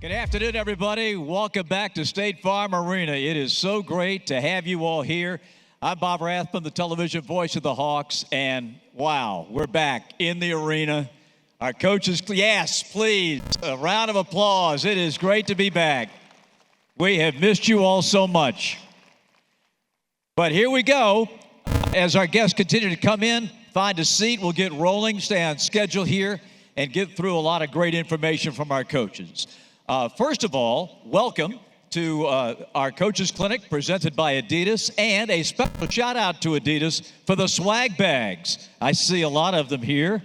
Good afternoon, everybody. Welcome back to State Farm Arena. It is so great to have you all here. I'm Bob Rathman, the television voice of the Hawks, and wow, we're back in the arena. Our coaches, yes, please, a round of applause. It is great to be back. We have missed you all so much. But here we go. As our guests continue to come in, find a seat. We'll get rolling, stay on schedule here, and get through a lot of great information from our coaches. First of all, welcome to our Coaches Clinic presented by Adidas, and a special shout out to Adidas for the swag bags. I see a lot of them here.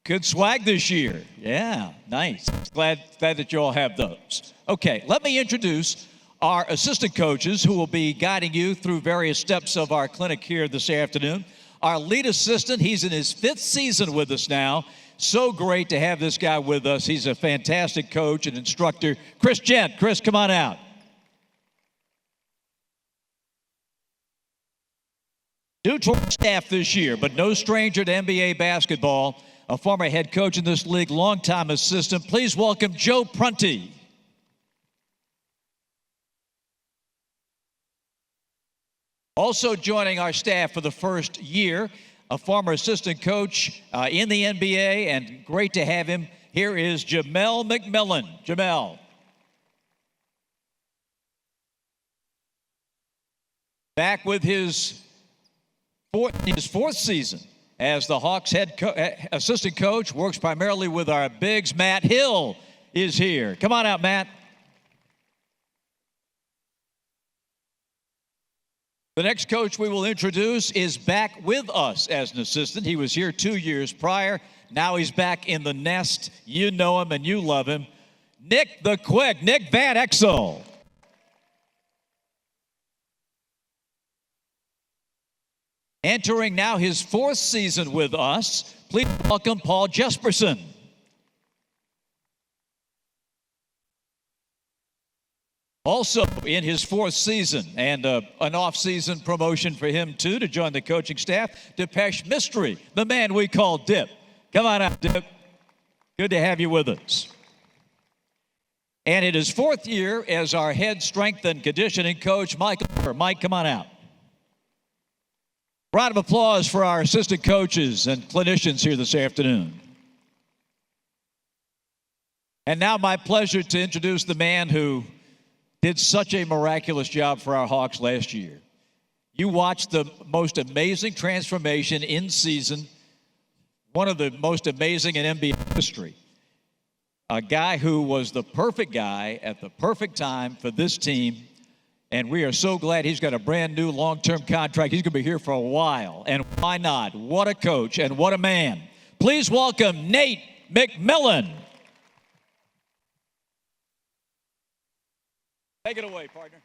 Good swag this year. Yeah, nice. Glad that you all have those. Okay, let me introduce our assistant coaches who will be guiding you through various steps of our clinic here this afternoon. Our lead assistant, he's in his 5th season with us now. So great to have this guy with us. He's a fantastic coach and instructor. Chris Gent. Chris, come on out. New to our staff this year, but no stranger to NBA basketball, a former head coach in this league, longtime assistant. Please welcome Joe Prunty. Also joining our staff for the first year, a former assistant coach in the NBA, and great to have him. Here is Jamel McMillan. Jamel. Back with his fourth season as the Hawks assistant coach, works primarily with our bigs. Matt Hill is here. Come on out, Matt. The next coach we will introduce is back with us as an assistant. He was here 2 years prior. Now he's back in the nest. You know him and you love him. Nick the Quick, Nick Van Exel. Entering now his 4th season with us, please welcome Paul Jesperson. Also in his 4th season, and an off-season promotion for him, too, to join the coaching staff, Depeche Mystery, the man we call Dip. Come on out, Dip. Good to have you with us. And in his 4th year as our head strength and conditioning coach, Michael. Mike, come on out. Round of applause for our assistant coaches and clinicians here this afternoon. And now my pleasure to introduce the man who did such a miraculous job for our Hawks last year. You watched the most amazing transformation in season, one of the most amazing in NBA history. A guy who was the perfect guy at the perfect time for this team, and we are so glad he's got a brand new long-term contract. He's going to be here for a while, and why not? What a coach and what a man. Please welcome Nate McMillan. Take it away, partner.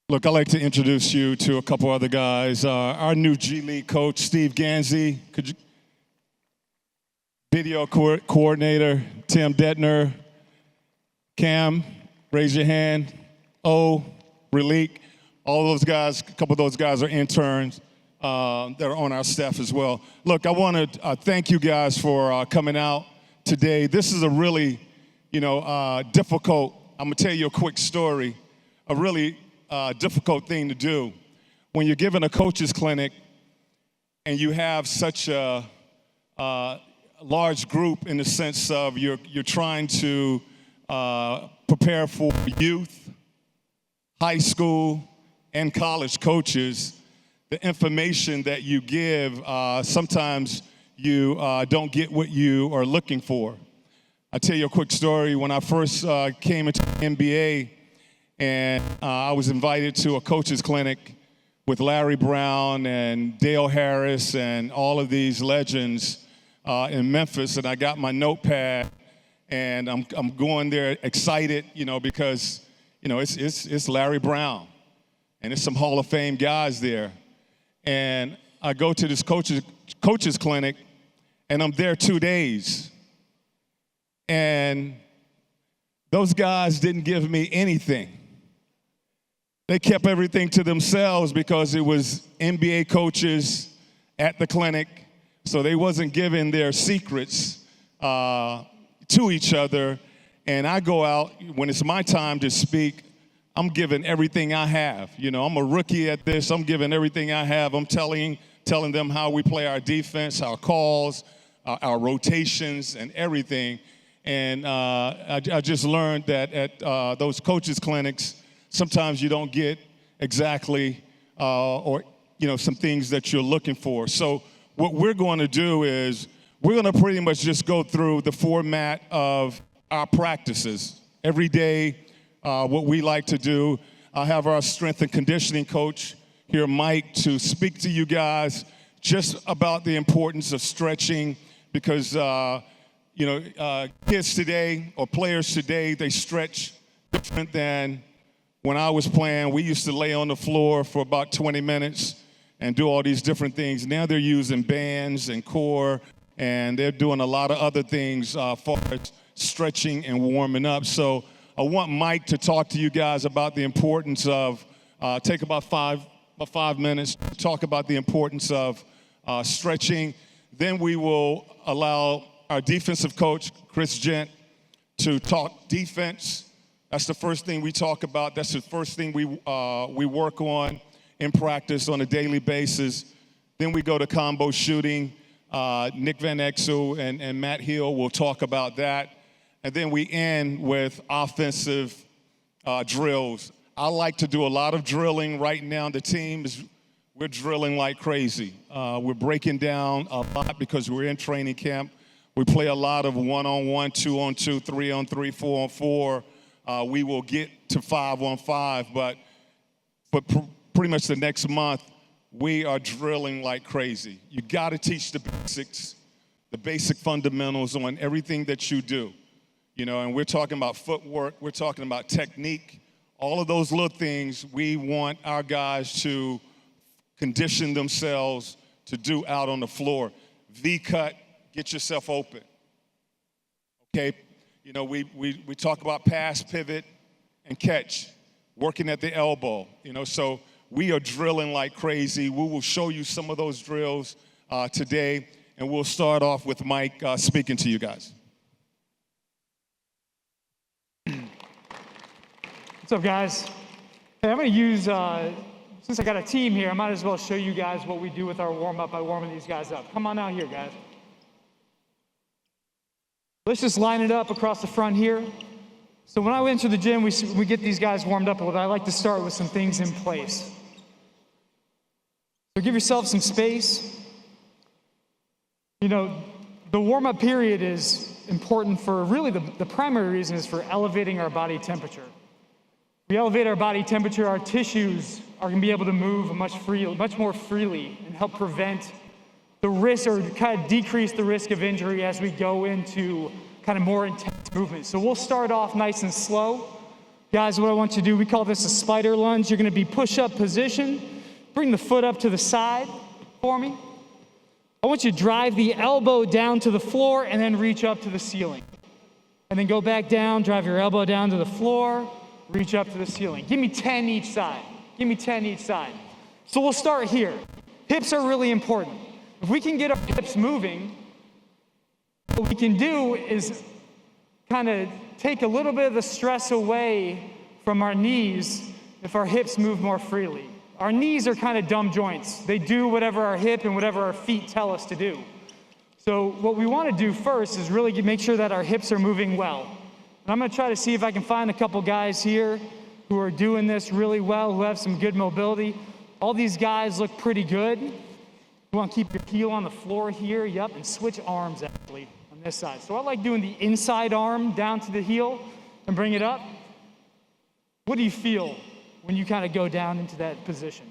Look, I'd like to introduce you to a couple other guys. Our new G League coach, Steve Gansey. Video coordinator, Tim Detner. Cam, raise your hand. O, Relique. All those guys, a couple of those guys are interns that are on our staff as well. Look, I want to thank you guys for coming out today. This is a really difficult, I'm going to tell you a quick story, a really difficult thing to do. When you're given a coach's clinic and you have such a large group in the sense of you're trying to prepare for youth, high school, and college coaches, the information that you give, sometimes you don't get what you are looking for. I'll tell you a quick story. When I first came into the NBA, and I was invited to a coach's clinic with Larry Brown and Dale Harris and all of these legends in Memphis, and I got my notepad, and I'm going there excited, because it's Larry Brown, and it's some Hall of Fame guys there, and I go to this coach's clinic, and I'm there 2 days. And those guys didn't give me anything. They kept everything to themselves because it was NBA coaches at the clinic, so they wasn't giving their secrets to each other. And I go out, when it's my time to speak, I'm giving everything I have. You know, I'm a rookie at this. I'm giving everything I have. I'm telling them how we play our defense, our calls, our rotations, and everything. And I just learned that at those coaches' clinics, sometimes you don't get exactly or some things that you're looking for. So what we're going to do is we're going to pretty much just go through the format of our practices. Every day, what we like to do, I have our strength and conditioning coach here, Mike, to speak to you guys just about the importance of stretching because, kids today or players today, they stretch different than when I was playing. We used to lay on the floor for about 20 minutes and do all these different things. Now they're using bands and core, and they're doing a lot of other things as far as stretching and warming up. So I want Mike to talk to you guys about the importance of, take about five minutes, to talk about the importance of stretching. Then we will allow our defensive coach, Chris Gent, to talk defense. That's the first thing we talk about. That's the first thing we work on in practice on a daily basis. Then we go to combo shooting. Nick Van Exel and Matt Hill will talk about that. And then we end with offensive drills. I like to do a lot of drilling right now. The team we're drilling like crazy. We're breaking down a lot because we're in training camp. We play a lot of 1-on-1, 2-on-2, 3-on-3, 4-on-4. We will get to 5-on-5, but pretty much the next month, we are drilling like crazy. You got to teach the basics, the basic fundamentals on everything that you do. And we're talking about footwork, we're talking about technique, all of those little things we want our guys to condition themselves to do out on the floor. V-cut, get yourself open. Okay, we talk about pass, pivot, and catch, working at the elbow, so we are drilling like crazy. We will show you some of those drills today, and we'll start off with Mike speaking to you guys. What's up, guys? Hey, I'm going to use, since I got a team here, I might as well show you guys what we do with our warm-up by warming these guys up. Come on out here, guys. Let's just line it up across the front here. So when I went to the gym, we get these guys warmed up, but I like to start with some things in place. So give yourself some space. The warm-up period is important for really the primary reason is for elevating our body temperature. We elevate our body temperature, our tissues are going to be able to move much more freely and help prevent the risk or kind of decrease the risk of injury as we go into kind of more intense movement. So we'll start off nice and slow. Guys, what I want you to do, we call this a spider lunge. You're going to be push-up position. Bring the foot up to the side for me. I want you to drive the elbow down to the floor and then reach up to the ceiling. And then go back down, drive your elbow down to the floor, reach up to the ceiling. Give me 10 each side. Give me 10 each side. So we'll start here. Hips are really important. If we can get our hips moving, what we can do is kind of take a little bit of the stress away from our knees if our hips move more freely. Our knees are kind of dumb joints. They do whatever our hip and whatever our feet tell us to do. So what we want to do first is really make sure that our hips are moving well. And I'm going to try to see if I can find a couple guys here who are doing this really well, who have some good mobility. All these guys look pretty good. You want to keep your heel on the floor here, yep, and switch arms actually on this side. So I like doing the inside arm down to the heel and bring it up. What do you feel when you kind of go down into that position?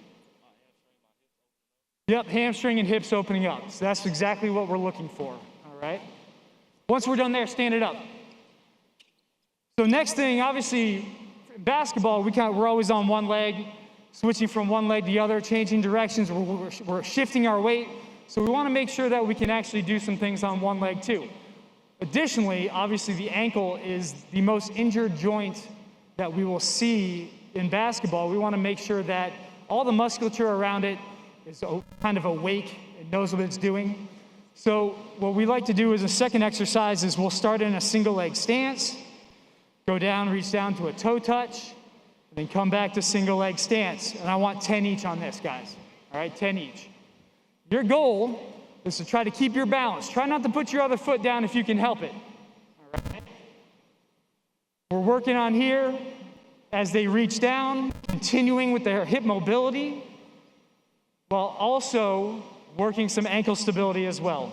Yep, hamstring and hips opening up. So that's exactly what we're looking for, all right? Once we're done there, stand it up. So next thing, obviously, in basketball, we're always on one leg, switching from one leg to the other, changing directions, we're shifting our weight. So we want to make sure that we can actually do some things on one leg too. Additionally, obviously the ankle is the most injured joint that we will see in basketball. We want to make sure that all the musculature around it is kind of awake and knows what it's doing. So what we like to do as a second exercise is we'll start in a single leg stance, go down, reach down to a toe touch, then come back to single leg stance. And I want 10 each on this, guys. All right, 10 each. Your goal is to try to keep your balance. Try not to put your other foot down if you can help it. All right? We're working on here as they reach down, continuing with their hip mobility, while also working some ankle stability as well.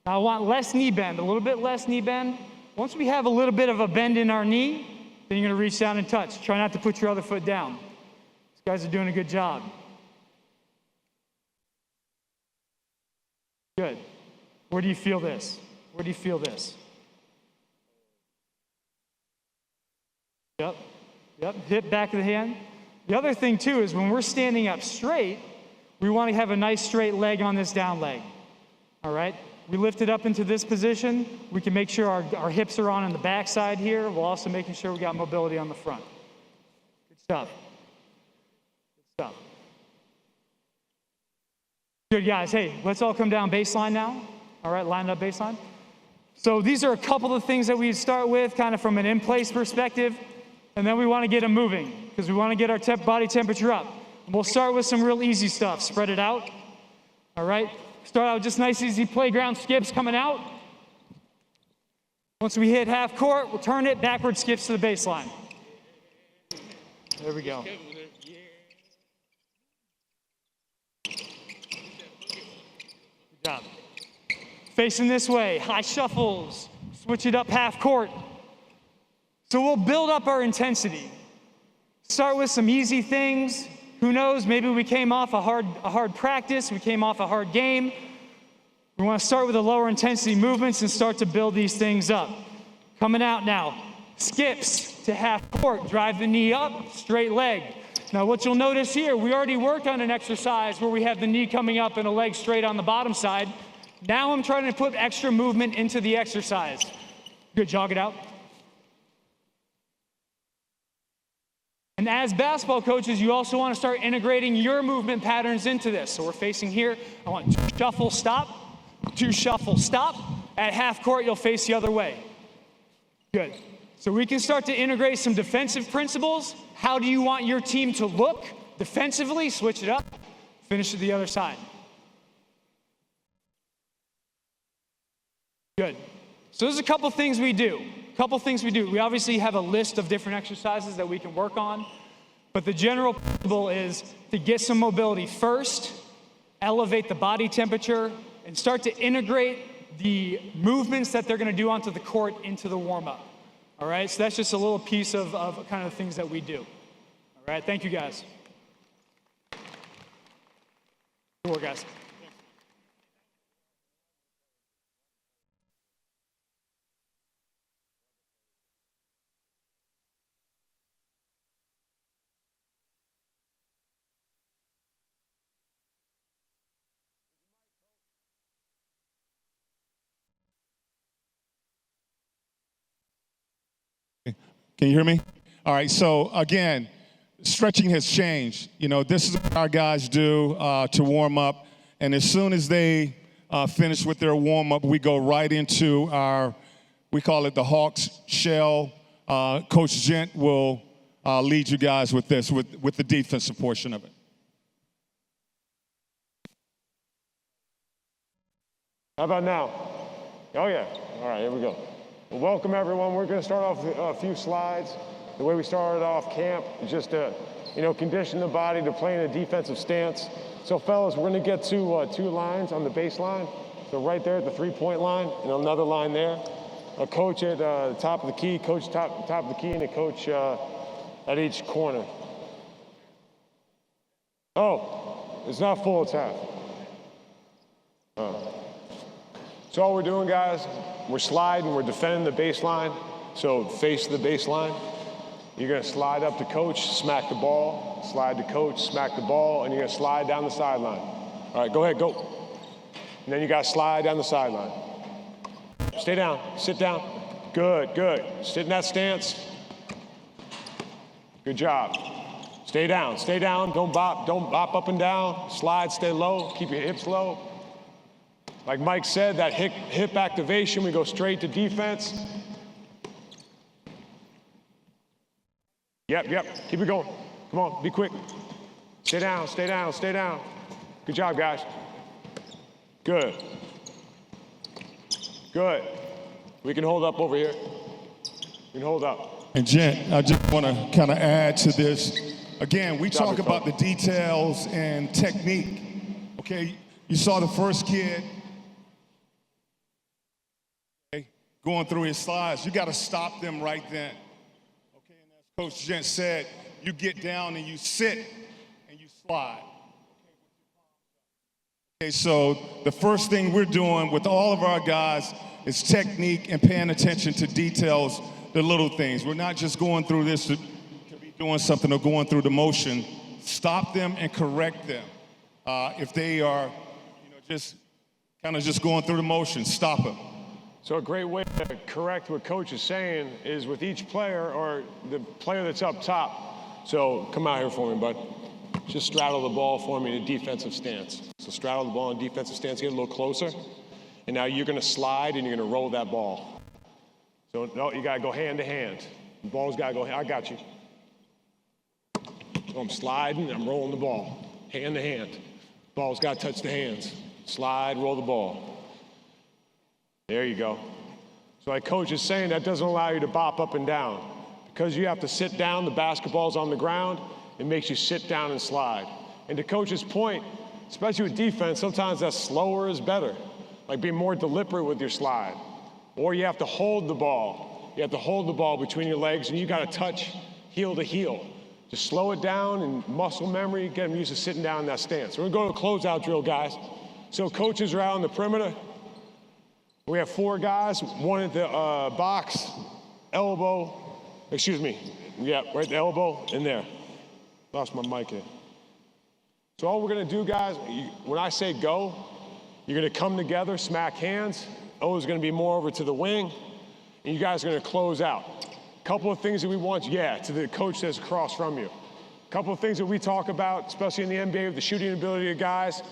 Now I want less knee bend, a little bit less knee bend. Once we have a little bit of a bend in our knee, then you're gonna reach down and touch. Try not to put your other foot down. These guys are doing a good job. Good. Where do you feel this? Where do you feel this? Yep. Yep. Hip back of the hand. The other thing too is when we're standing up straight, we want to have a nice straight leg on this down leg. All right? We lift it up into this position. We can make sure our hips are on the back side here. We're also making sure we got mobility on the front. Good stuff. Good stuff. Good, guys. Hey, let's all come down baseline now. All right, lined up baseline. So these are a couple of things that we start with kind of from an in-place perspective, and then we want to get them moving because we want to get our body temperature up. And we'll start with some real easy stuff. Spread it out. All right? Start out with just nice, easy playground skips coming out. Once we hit half court, we'll turn it, backward skips to the baseline. There we go. Good job. Facing this way, high shuffles, switch it up half court. So we'll build up our intensity. Start with some easy things. Who knows, maybe we came off a hard practice, we came off a hard game. We want to start with the lower intensity movements and start to build these things up. Coming out now, skips to half court, drive the knee up, straight leg. Now what you'll notice here, we already worked on an exercise where we have the knee coming up and a leg straight on the bottom side. Now I'm trying to put extra movement into the exercise. Good, jog it out. And as basketball coaches, you also want to start integrating your movement patterns into this. So we're facing here. I want 2 shuffle, stop. 2 shuffle, stop. At half court, you'll face the other way. Good. So we can start to integrate some defensive principles. How do you want your team to look defensively? Switch it up. Finish to the other side. Good. So there's a couple things we do. We obviously have a list of different exercises that we can work on, but the general principle is to get some mobility first, elevate the body temperature, and start to integrate the movements that they're going to do onto the court into the warm-up. All right, so that's just a little piece of kind of the things that we do. All right, thank you guys. Good work, guys. Can you hear me? All right, so again, stretching has changed. You know, this is what our guys do to warm up, and as soon as they finish with their warm up, we go right into we call it the Hawks shell. Coach Gent will lead you guys with this, with the defensive portion of it. How about now? Oh yeah, all right, here we go. Well, welcome everyone. We're going to start off with a few slides. The way we started off camp is just to, condition the body to play in a defensive stance. So fellas, we're going to get to 2 lines on the baseline. So right there at the 3-point line and another line there. A coach at the top of the key, coach top of the key, and a coach at each corner. Oh, it's not full, it's half. So all we're doing, guys, we're sliding, we're defending the baseline. So face the baseline. You're gonna slide up to coach, smack the ball, slide to coach, smack the ball, and you're gonna slide down the sideline. All right, go ahead, go. And then you gotta slide down the sideline. Stay down, sit down. Good, good. Sit in that stance. Good job. Stay down, don't bop up and down. Slide, stay low, keep your hips low. Like Mike said, that hip activation, we go straight to defense. Yep, keep it going. Come on, be quick. Stay down, stay down, stay down. Good job, guys. Good. Good. We can hold up over here. We can hold up. And Gent, I just want to kind of add to this. Again, we talk about the details and technique. Okay, you saw the first kid going through his slides. You got to stop them right then. Okay, and as Coach Gent said, you get down and you sit and you slide. Okay, so the first thing we're doing with all of our guys is technique and paying attention to details, the little things. We're not just going through this to be doing something or going through the motion. Stop them and correct them. If they are, just kind of just going through the motion, stop them. So a great way to correct what Coach is saying is with each player or the player that's up top. So come out here for me, bud. Just straddle the ball for me in a defensive stance. So straddle the ball in a defensive stance, get a little closer. And now you're going to slide and you're going to roll that ball. So no, you got to go hand to hand. The ball's got to go, I got you. So I'm sliding, I'm rolling the ball. Hand to hand. Ball's got to touch the hands. Slide, roll the ball. There you go. So like Coach is saying, that doesn't allow you to bop up and down. Because you have to sit down, the basketball's on the ground, it makes you sit down and slide. And to Coach's point, especially with defense, sometimes that slower is better. Like be more deliberate with your slide. Or you have to hold the ball. You have to hold the ball between your legs and you got to touch heel to heel. Just slow it down and muscle memory, get them used to sitting down in that stance. We're gonna go to a closeout drill, guys. So coaches are out on the perimeter. We have 4 guys, one at the box, elbow, excuse me. Yeah, right at the elbow and there. Lost my mic here. So all we're gonna do, guys, when I say go, you're gonna come together, smack hands. O is gonna be more over to the wing, and you guys are gonna close out. Couple of things that we want, to the coach that's across from you. Couple of things that we talk about, especially in the NBA with the shooting ability of guys.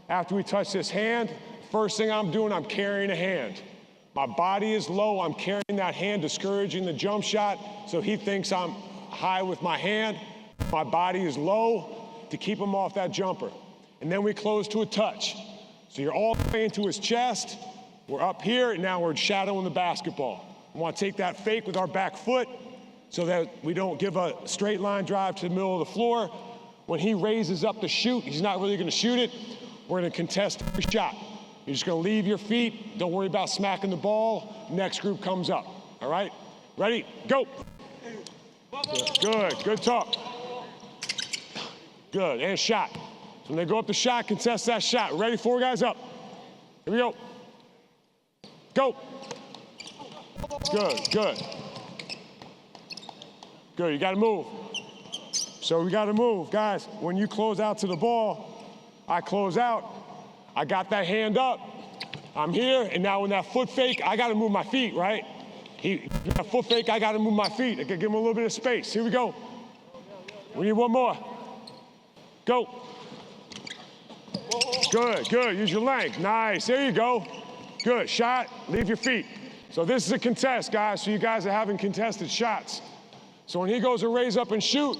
After we touch this hand, first thing I'm doing, I'm carrying a hand. My body is low, I'm carrying that hand, discouraging the jump shot, so he thinks I'm high with my hand. My body is low to keep him off that jumper. And then we close to a touch. So you're all the way into his chest, we're up here, and now we're shadowing the basketball. We want to take that fake with our back foot so that we don't give a straight line drive to the middle of the floor. When he raises up to shoot, he's not really going to shoot it. We're going to contest every shot. You're just going to leave your feet. Don't worry about smacking the ball. Next group comes up. All right? Ready? Go. Good talk. Good, and shot. So when they go up the shot, contest that shot. Ready? 4 guys up. Here we go. Go. Good. Good, you gotta move. So we gotta move. Guys, when you close out to the ball, I close out, I got that hand up, I'm here, and now when that foot fake, I gotta move my feet, right? That foot fake, I gotta move my feet. I gotta give him a little bit of space. Here we go. We need one more. Go. Good, use your length. Nice, there you go. Good, shot, leave your feet. So this is a contest, guys, so you guys are having contested shots. So when he goes to raise up and shoot,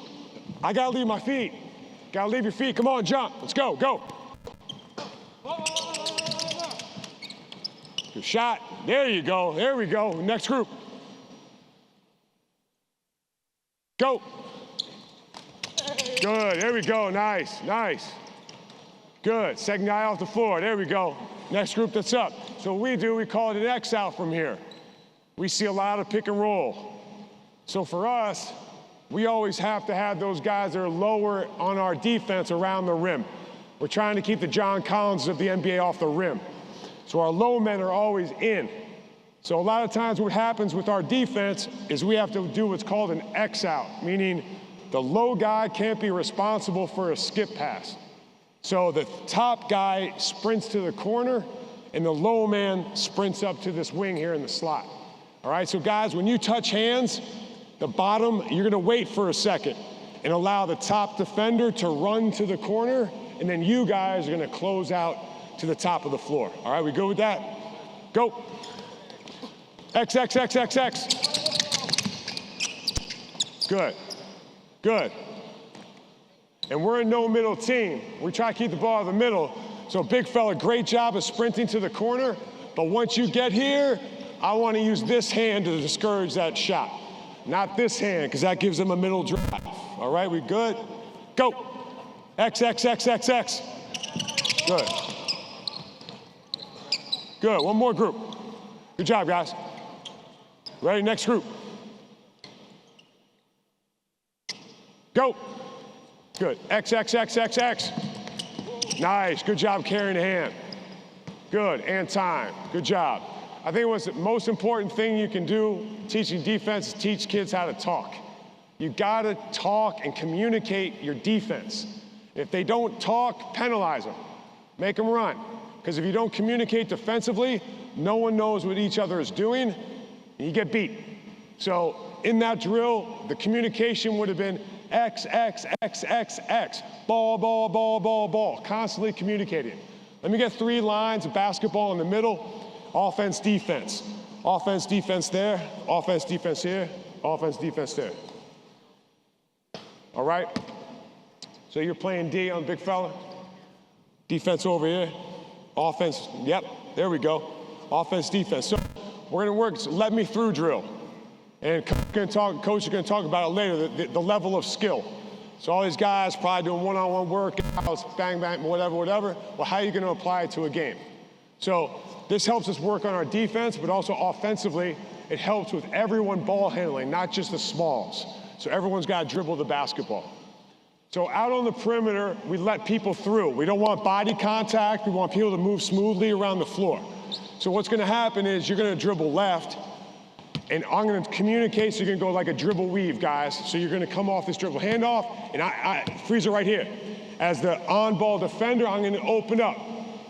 I gotta leave my feet. Gotta leave your feet, come on, jump, let's go. Good shot, there you go, there we go, next group. Go. Good, there we go, nice. Good, second guy off the floor, there we go. Next group that's up. So what we do, we call it an X out from here. We see a lot of pick and roll. So for us, we always have to have those guys that are lower on our defense around the rim. We're trying to keep the John Collins of the NBA off the rim. So our low men are always in. So a lot of times what happens with our defense is we have to do what's called an X out, meaning the low guy can't be responsible for a skip pass. So the top guy sprints to the corner and the low man sprints up to this wing here in the slot. All right, so guys, when you touch hands, the bottom, you're gonna wait for a second and allow the top defender to run to the corner, and then you guys are gonna close out to the top of the floor. All right, we good with that? Go. X, X, X, X, X. Good, good. And we're a no middle team. We try to keep the ball in the middle. So big fella, great job of sprinting to the corner. But once you get here, I want to use this hand to discourage that shot. Not this hand, because that gives them a middle drive. All right, we good? Go. X, X, X, X, X. Good. Good, one more group. Good job, guys. Ready, next group. Go. Good, X, X, X, X, X. Nice, good job carrying the hand. Good, and time, good job. I think what's the most important thing you can do teaching defense is teach kids how to talk. You gotta talk and communicate your defense. If they don't talk, penalize them. Make them run. Because if you don't communicate defensively, no one knows what each other is doing, and you get beat. So in that drill, the communication would have been X, X, X, X, X. Ball, ball, ball, ball, ball. Constantly communicating. Let me get 3 lines of basketball in the middle. Offense, defense. Offense, defense there. Offense, defense here. Offense, defense there. All right? So you're playing D on big fella. Defense over here. Offense, yep, there we go. Offense, defense. So we're gonna work let me through drill. And coach is gonna talk about it later, the level of skill. So all these guys probably doing one-on-one workouts, bang, bang, whatever, whatever. Well, how are you gonna apply it to a game? So this helps us work on our defense, but also offensively, it helps with everyone ball handling, not just the smalls. So everyone's gotta dribble the basketball. So out on the perimeter, we let people through. We don't want body contact. We want people to move smoothly around the floor. So what's gonna happen is you're gonna dribble left, and I'm gonna communicate, so you're gonna go like a dribble weave, guys. So you're gonna come off this dribble handoff, and I freeze it right here. As the on-ball defender, I'm gonna open up.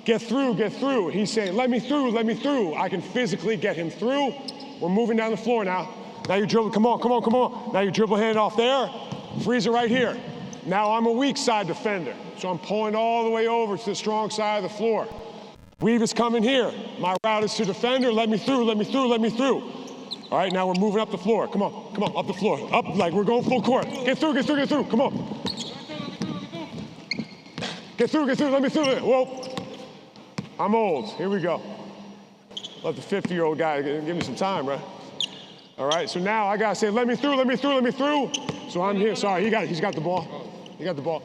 Get through, get through. He's saying, let me through, let me through. I can physically get him through. We're moving down the floor now. Now you dribble, come on, come on, come on. Now you dribble handoff there, freeze it right here. Now I'm a weak side defender, so I'm pulling all the way over to the strong side of the floor. Weave is coming here. My route is to defender, let me through, let me through, let me through. All right, now we're moving up the floor. Come on, up the floor. Up, like we're going full court. Get through, get through, get through, come on. Get through, let me through. Whoa, I'm old, here we go. Let the 50-year-old guy give me some time, right? All right, so now I gotta say, let me through, let me through, let me through. So I'm here, sorry, he's got the ball. He got the ball.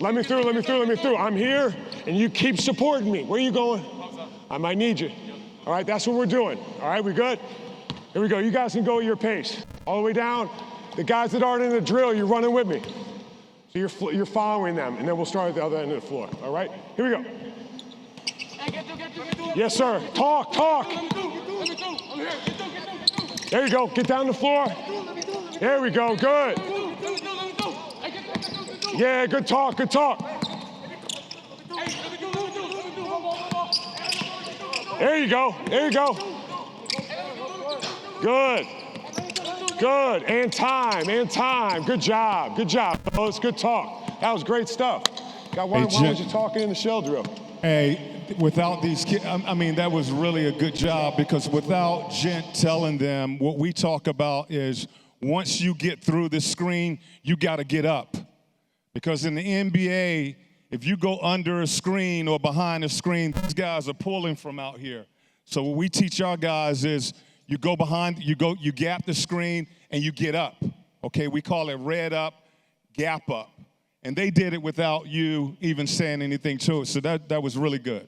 Let me through, let me through, let me through. I'm here, and you keep supporting me. Where are you going? I might need you. All right, that's what we're doing. All right, we good? Here we go. You guys can go at your pace. All the way down. The guys that aren't in the drill, you're running with me. So you're following them, and then we'll start at the other end of the floor. All right? Here we go. Yes, sir. Talk. There you go. Get down the floor. There we go. Good. Yeah, good talk. There you go. Good. And time. Good job. Fellas. Good talk. That was great stuff. God, why was you talking in the shell drill? Hey, without these kids, I mean, that was really a good job, because without Gent telling them, what we talk about is once you get through the screen, you got to get up. Because in the NBA, if you go under a screen or behind a screen, these guys are pulling from out here. So what we teach our guys is you go behind, you gap the screen, and you get up. Okay, we call it red up, gap up. And they did it without you even saying anything to it. So that was really good.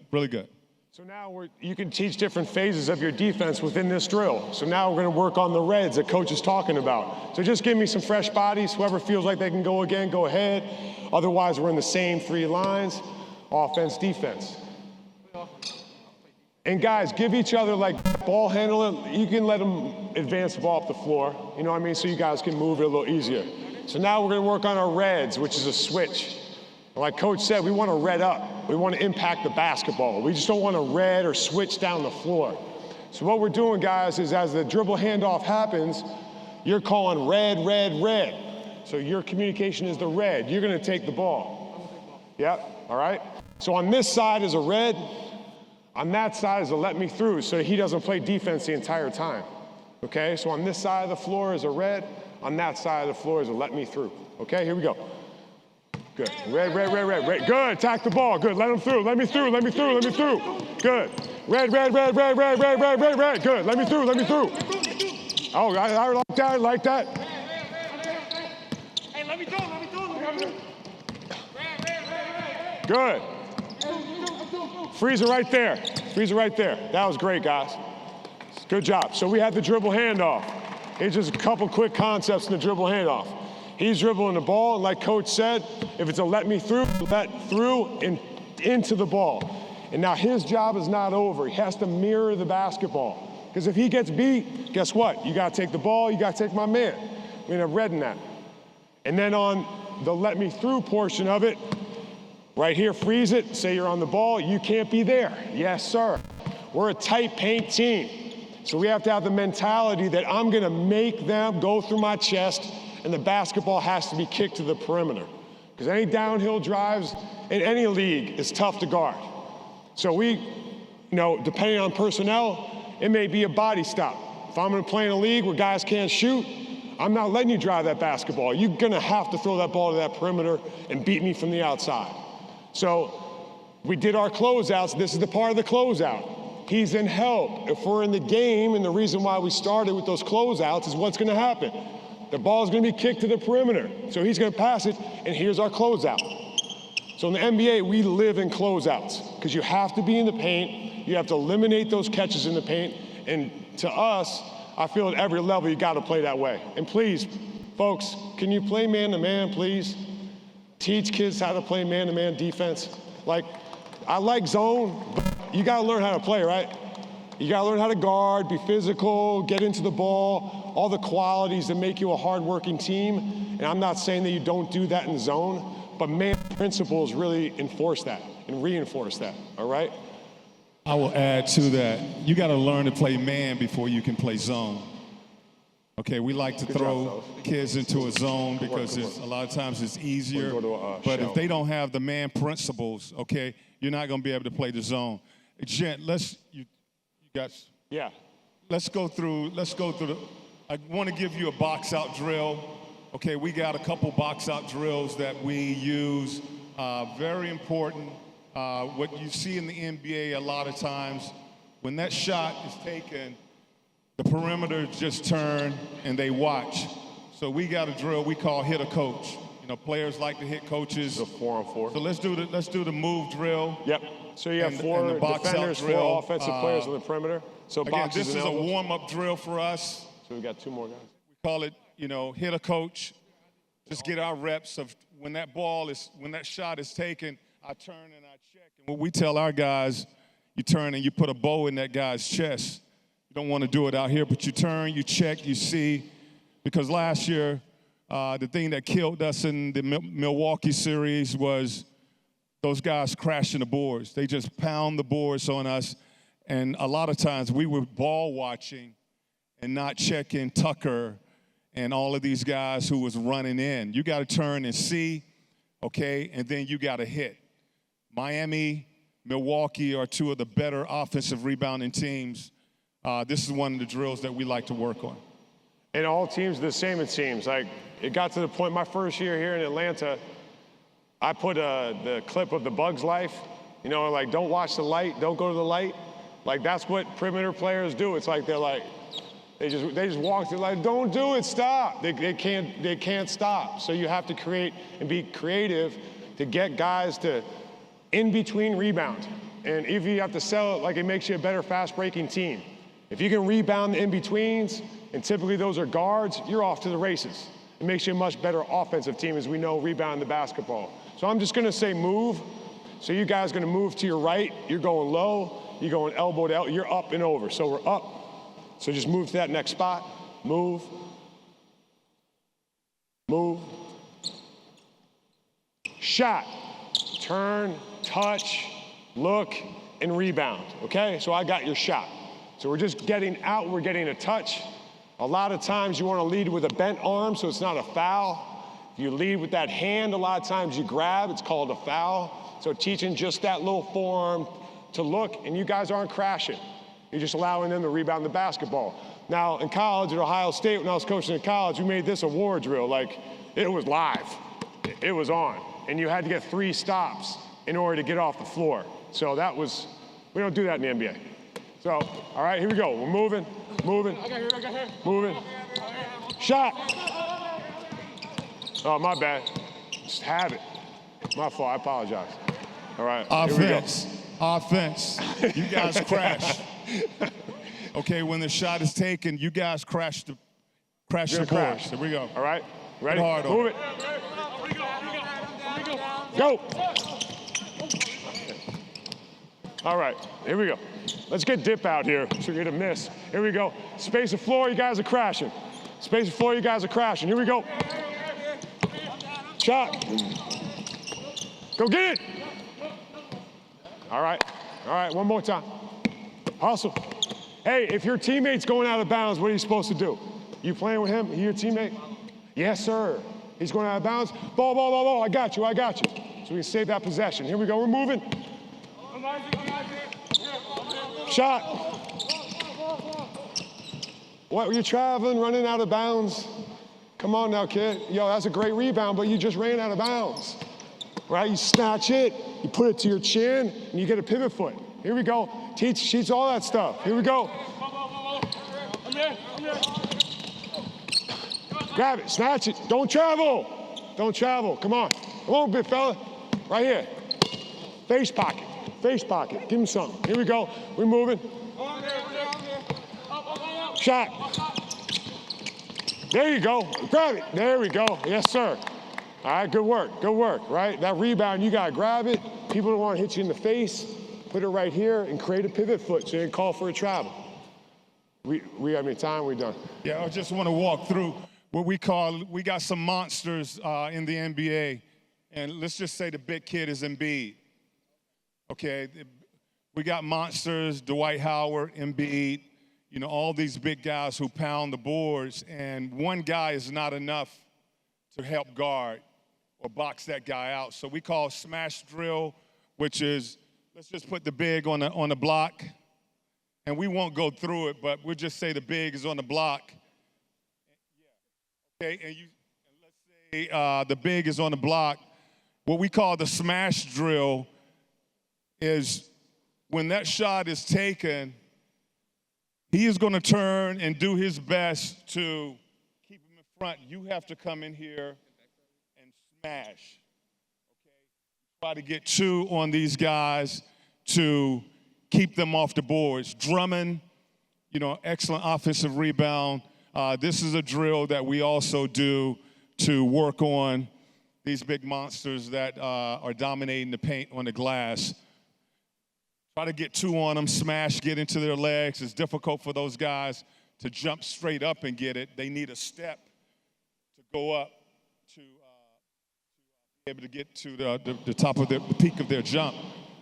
So now you can teach different phases of your defense within this drill. So now we're going to work on the reds that coach is talking about. So just give me some fresh bodies. Whoever feels like they can go again, go ahead. Otherwise, we're in the same 3 lines, offense, defense. And guys, give each other like ball handling. You can let them advance the ball up the floor. You know what I mean? So you guys can move it a little easier. So now we're going to work on our reds, which is a switch. Like Coach said, we want to red up. We want to impact the basketball. We just don't want to red or switch down the floor. So what we're doing, guys, is as the dribble handoff happens, you're calling red, red, red. So your communication is the red. You're going to take the ball. Yep, all right? So on this side is a red, on that side is a let me through, so he doesn't play defense the entire time. Okay, so on this side of the floor is a red, on that side of the floor is a let me through. Okay, here we go. Good, red, red, red, red, red. Good, attack the ball, good, let him through, let me through, let me through, let me through. Good, red, red, red, red, red, red, red, red, red, good, let me through, let me through. Oh, I like that, I like that. Hey, let me through, let me through. Good. Freeze it right there. Freeze it right there. That was great, guys. Good job. So we had the dribble handoff. Here's just a couple quick concepts in the dribble handoff. He's dribbling the ball, and like Coach said, if it's a let me through, let through and into the ball. And now his job is not over. He has to mirror the basketball. Because if he gets beat, guess what? You got to take the ball, you got to take my man. We have red in that. And then on the let me through portion of it, right here, freeze it, say you're on the ball, you can't be there. Yes, sir. We're a tight paint team. So we have to have the mentality that I'm gonna make them go through my chest and the basketball has to be kicked to the perimeter. Because any downhill drives in any league is tough to guard. So we, depending on personnel, it may be a body stop. If I'm gonna play in a league where guys can't shoot, I'm not letting you drive that basketball. You're gonna have to throw that ball to that perimeter and beat me from the outside. So we did our closeouts. This is the part of the closeout. He's in help. If we're in the game, and the reason why we started with those closeouts is what's gonna happen. The ball's gonna be kicked to the perimeter. So he's gonna pass it, and here's our closeout. So in the NBA, we live in closeouts because you have to be in the paint. You have to eliminate those catches in the paint. And to us, I feel at every level, you gotta play that way. And please, folks, can you play man-to-man, please? Teach kids how to play man-to-man defense. Like, I like zone, but you gotta learn how to play, right? You gotta learn how to guard, be physical, get into the ball, all the qualities that make you a hard-working team. And I'm not saying that you don't do that in zone, but man principles really enforce that and reinforce that, all right? I will add to that. You gotta learn to play man before you can play zone. Okay, we like to throw kids into a zone because a lot of times it's easier. But if they don't have the man principles, okay, you're not going to be able to play the zone. Jen, let's go through. I want to give you a box out drill. Okay, we got a couple box out drills that we use. Very important. What you see in the NBA a lot of times, when that shot is taken, the perimeter just turn and they watch. So we got a drill we call hit a coach. Players like to hit coaches. The 4-on-4. So let's do the move drill. Yep. So you have four defenders, four offensive players on the perimeter. So again, this is a warm-up drill for us. So we got two more guys. We call it, hit a coach. Just get our reps of when that shot is taken, I turn and I check. And what we tell our guys, you turn and you put a bow in that guy's chest. You don't want to do it out here, but you turn, you check, you see. Because last year, the thing that killed us in the Milwaukee series was those guys crashing the boards. They just pound the boards on us. And a lot of times we were ball watching and not checking Tucker and all of these guys who was running in. You got to turn and see, okay, and then you got to hit. Miami, Milwaukee are two of the better offensive rebounding teams. This is one of the drills that we like to work on. And all teams are the same, it seems. Like, it got to the point, my first year here in Atlanta, I put the clip of the Bugs Life, like, don't watch the light, don't go to the light. Like, that's what perimeter players do. It's like they just walk through, like, don't do it, stop. They can't stop. So you have to create and be creative to get guys to in-between rebound. And if you have to sell it, like, it makes you a better fast-breaking team. If you can rebound the in-betweens, and typically those are guards, you're off to the races. It makes you a much better offensive team, as we know, rebound the basketball. So I'm just gonna say move. So you guys are gonna move to your right, you're going low, you're going elbow to elbow, you're up and over. So we're up. So just move to that next spot, move, move, shot, turn, touch, look, and rebound, okay? So I got your shot. So we're just getting out, we're getting a touch. A lot of times you want to lead with a bent arm so it's not a foul. If you lead with that hand, a lot of times you grab, it's called a foul. So teaching just that little forearm to look, and you guys aren't crashing. You're just allowing them to rebound the basketball. Now, in college at Ohio State, when I was coaching in college, we made this a war drill. Like, it was live. It was on. And you had to get 3 stops in order to get off the floor. So that was, we don't do that in the NBA. So, all right, here we go. We're moving, moving, moving. Shot. Oh, my bad. Just have it. My fault, I apologize. All right, Offense. Offense. You guys crash. Okay, when the shot is taken, you guys crash the boards. Here we go. All right, ready? Hard Move it. Go. All right, here we go. Let's get dip out here so you're gonna miss. Here we go. Space of floor, you guys are crashing. Space of floor, you guys are crashing. Here we go. Shot. Go get it. All right, one more time. Hustle. Hey, if your teammate's going out of bounds, what are you supposed to do? You playing with him? He your teammate? Yes, sir. He's going out of bounds. Ball. I got you. So we save that possession. Here we go. We're moving. Shot. What, were you traveling, running out of bounds? Come on now, kid. Yo, that's a great rebound, but you just ran out of bounds. Right? You snatch it, you put it to your chin, and you get a pivot foot. Here we go. Teach all that stuff. Here we go. Grab it, snatch it. Don't travel. Come on, big fella. Right here. Face pocket. Give him something. Here we go. We're moving. Shot. There you go. Grab it. There we go. Yes, sir. All right, good work, right? That rebound, you gotta grab it. People don't wanna hit you in the face. Put it right here and create a pivot foot so you can call for a travel. We have any time? We done? Yeah, I just wanna walk through what we got some monsters in the NBA, and let's just say the big kid is Embiid. Okay, we got monsters, Dwight Howard, Embiid, all these big guys who pound the boards, and one guy is not enough to help guard or box that guy out. So we call smash drill, which is, let's just put the big on the block, and we won't go through it, but we'll just say the big is on the block. Okay, and let's say the big is on the block. What we call the smash drill is when that shot is taken, he is going to turn and do his best to keep him in front. You have to come in here and smash. Okay? Try to get 2 on these guys to keep them off the boards. Drummond, excellent offensive rebound. This is a drill that we also do to work on these big monsters that are dominating the paint on the glass. Try to get 2 on them, smash, get into their legs. It's difficult for those guys to jump straight up and get it. They need a step to go up to be able to get to the top of the peak of their jump.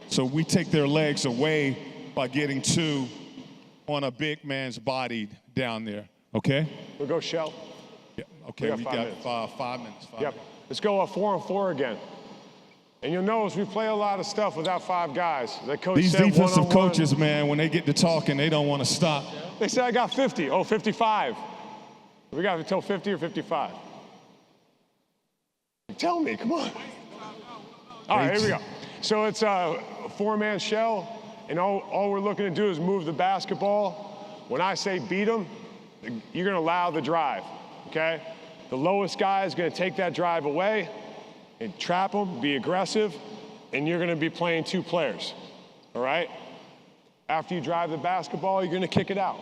So we take their legs away by getting 2 on a big man's body down there, okay? We'll go shell. Yeah, okay, we got 5 minutes. Yep, let's go 4-on-4 again. And you'll notice we play a lot of stuff without 5 guys. The coach These said defensive one-on-one. coaches, man, when they get to talking, they don't want to stop. They said I got 50. Oh, 55. We got until 50 or 55. Tell me, come on. All right, here we go. So it's a 4-man shell, and all we're looking to do is move the basketball. When I say beat them, you're gonna allow the drive, okay? The lowest guy is gonna take that drive away and trap them, be aggressive, and you're gonna be playing 2 players, all right? After you drive the basketball, you're gonna kick it out.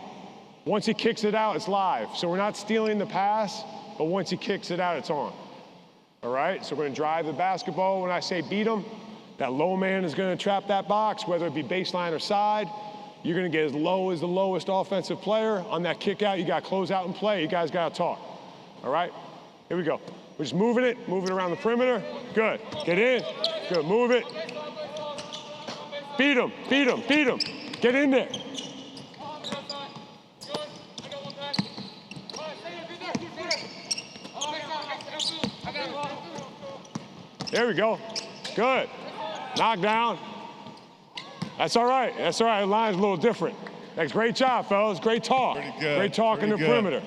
Once he kicks it out, it's live. So we're not stealing the pass, but once he kicks it out, it's on. All right, so we're gonna drive the basketball. When I say beat him, that low man is gonna trap that box, whether it be baseline or side. You're gonna get as low as the lowest offensive player. On that kick out, you gotta close out and play. You guys gotta talk, all right? Here we go. We're just moving around the perimeter. Good, get in, good, move it. Beat him. Get in there. There we go. Good. Knock down. That's all right. That's all right. The line's a little different. That's great job, fellas. Great talk. Pretty good. Great talk in the perimeter.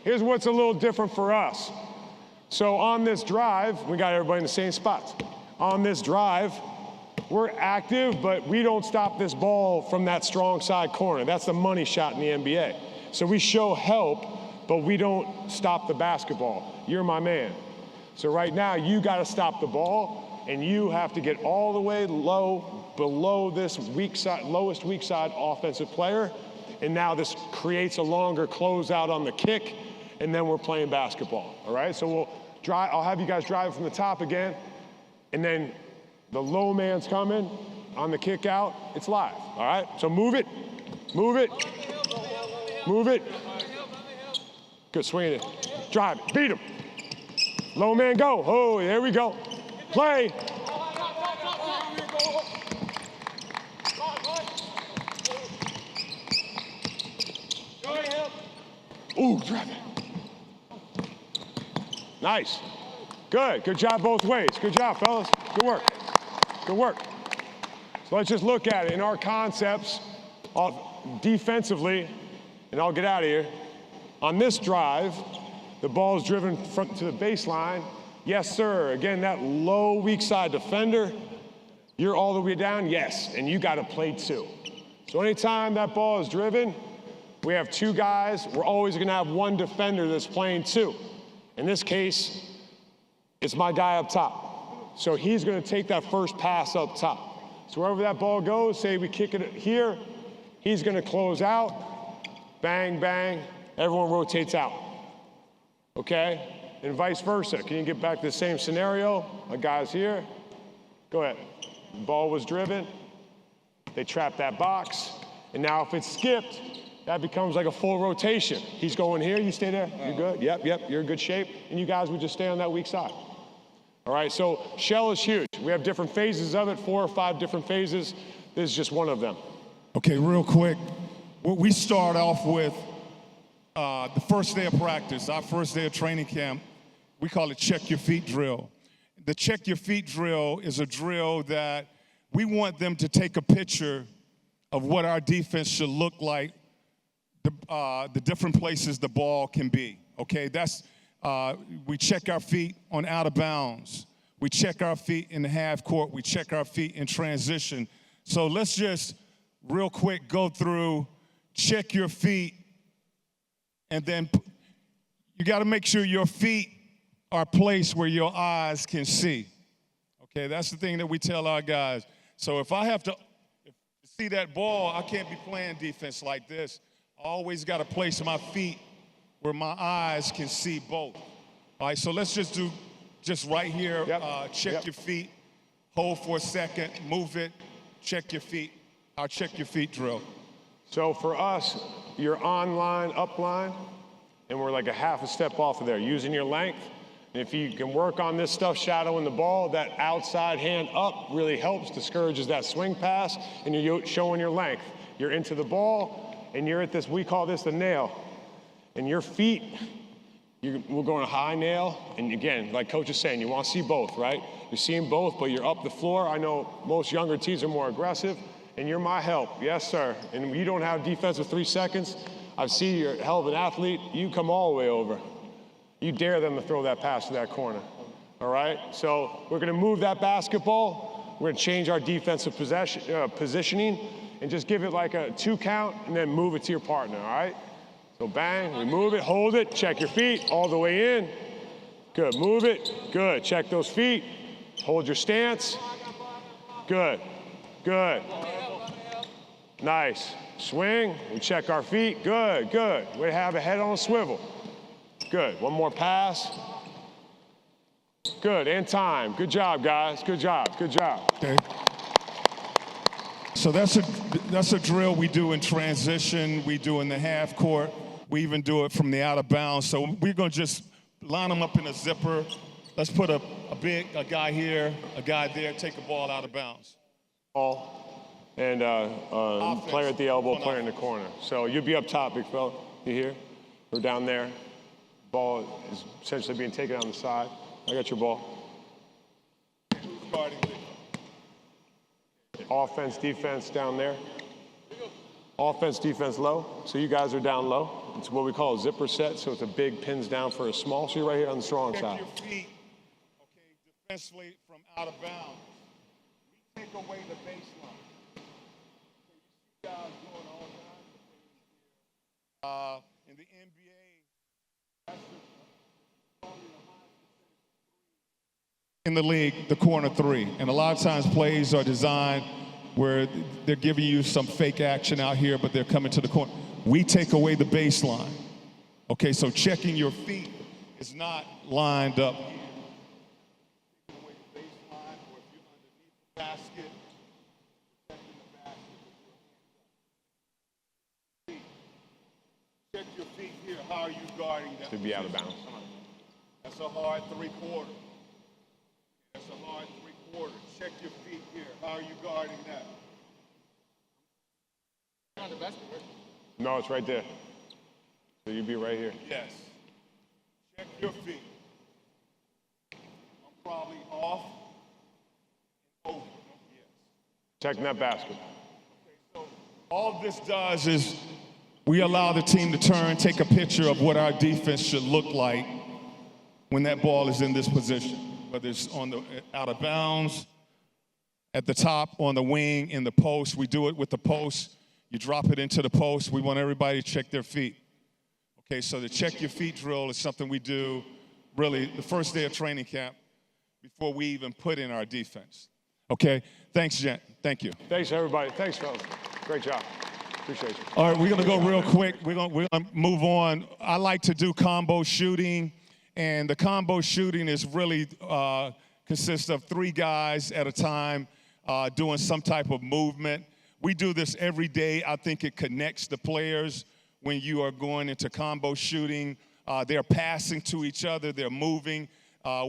Here's what's a little different for us. So on this drive, we got everybody in the same spots. On this drive, we're active, but we don't stop this ball from that strong side corner. That's the money shot in the NBA. So we show help, but we don't stop the basketball. You're my man. So right now, you got to stop the ball, and you have to get all the way low, below this weak side, lowest weak side offensive player. And now this creates a longer closeout on the kick, and then we're playing basketball. All right? So we'll drive. I'll have you guys drive from the top again, and then the low man's coming on the kick out. It's live, all right? So move it, move it, move it. Good, swing it, drive it, beat him. Low man go, oh, there we go. Play. Ooh, drive it. Nice, good job both ways. Good job, fellas, good work. Good work. So let's just look at it. In our concepts of defensively, and I'll get out of here. On this drive, the ball is driven front to the baseline. Yes, sir. Again, that low weak side defender, you're all the way down, yes, and you got to play two. So anytime that ball is driven, we have two guys. We're always going to have one defender that's playing two. In this case, it's my guy up top. So he's going to take that first pass up top. So wherever that ball goes, say we kick it here, he's going to close out, bang, bang, everyone rotates out, okay? And vice versa. Can you get back to the same scenario? My guy's here. Go ahead. The ball was driven. They trap that box. And now if it's skipped, that becomes like a full rotation. He's going here, you stay there, you're good, yep, you're in good shape, and you guys would just stay on that weak side. All right, so shell is huge. We have different phases of it, 4 or 5 different phases. This is just one of them. Okay, real quick. We start off with the first day of practice, our first day of training camp. We call it check your feet drill. The check your feet drill is a drill that we want them to take a picture of what our defense should look like, the different places the ball can be. Okay, that's we check our feet on out of bounds. We check our feet in the half court. We check our feet in transition. So let's just real quick go through, check your feet, and then you got to make sure your feet are placed where your eyes can see. Okay, that's the thing that we tell our guys. So if I have to see that ball, I can't be playing defense like this. I always got to place my feet where my eyes can see both. All right, so let's just do just right here, check your feet, hold for a second, move it, check your feet. Our check your feet drill. So for us, you're on line, up line, and we're like a half a step off of there, using your length. And if you can work on this stuff, shadowing the ball, that outside hand up really helps, discourages that swing pass, and you're showing your length. You're into the ball, and you're at this, we call this the nail. And your feet, we're going a high nail, and again, like Coach is saying, you want to see both, right? You're seeing both, but you're up the floor. I know most younger teams are more aggressive, and you're my help, yes, sir. And you don't have defense with 3 seconds. I've seen you're a hell of an athlete. You come all the way over. You dare them to throw that pass to that corner, all right? So we're going to move that basketball. We're going to change our defensive positioning and just give it like a 2 count and then move it to your partner, all right? So bang, we move it, hold it, check your feet all the way in. Good, move it, good. Check those feet, hold your stance. Good, good. Nice. Swing, we check our feet, good, good. We have a head on a swivel. Good, one more pass. Good, and time. Good job, guys, good job, good job. Okay. So that's a drill we do in transition, we do in the half court, we even do it from the out of bounds. So we're gonna just line them up in a zipper. Let's put a guy here, a guy there, take the ball out of bounds. And player at the elbow, player in the corner. So you'll be up top, big fella. You here? Or down there. Ball is essentially being taken on the side. I got your ball. guarding Big Fella? Offense, defense down there. Offense, defense low. So you guys are down low. It's what we call a zipper set. So it's a big pins down for a small. So you're right here on the strong Check side. your feet, okay, defensively from out of bounds. We take away the baseline. So you see guys doing all kinds of things here. In the NBA, that's in the league, the corner three. And a lot of times plays are designed where they're giving you some fake action out here, but they're coming to the corner. We take away the baseline. Okay, so checking your feet is not lined up. Taking away the baseline, or if you're underneath the basket, protecting the basket with your hands up. Check your feet here. How are you guarding that? To be out of bounds. That's a hard three-quarter. That's a hard three-quarter. Check your feet here. How are you guarding that? On the basket, right? No, it's right there. So you'd be right here. Yes. Check your feet. I'm probably off and over. Yes. Checking that basket. Okay, so all this does is we allow the team to turn, take a picture of what our defense should look like when that ball is in this position, whether it's on the out of bounds, at the top, on the wing, in the post. We do it with the post. You drop it into the post. We want everybody to check their feet. Okay, so the check your feet drill is something we do really the first day of training camp before we even put in our defense. Okay, thanks, Jen. Thank you. Thanks, everybody. Thanks, fellas. Great job. Appreciate you. All right, we're gonna go real quick. We're gonna move on. I like to do combo shooting, and the combo shooting is really consists of 3 guys at a time doing some type of movement. We do this every day. I think it connects the players when you are going into combo shooting. They're passing to each other. They're moving.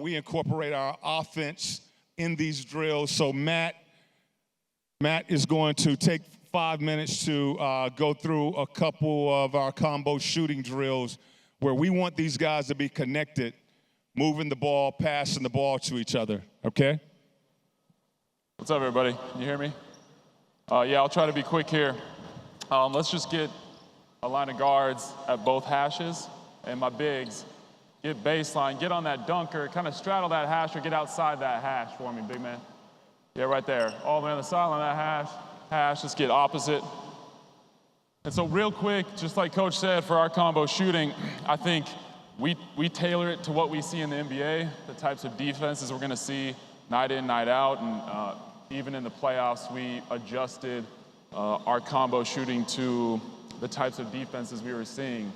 We incorporate our offense in these drills. So Matt is going to take 5 minutes to go through a couple of our combo shooting drills where we want these guys to be connected, moving the ball, passing the ball to each other, okay? What's up, everybody? Can you hear me? Yeah, I'll try to be quick here. Let's just get a line of guards at both hashes, and my bigs get baseline, get on that dunker, kind of straddle that hash or get outside that hash for me, big man. Yeah, right there. All the way on the sideline of that hash, just get opposite. And so real quick, just like Coach said, for our combo shooting, I think we tailor it to what we see in the NBA, the types of defenses we're gonna see night in, night out, and even in the playoffs, we adjusted our combo shooting to the types of defenses we were seeing.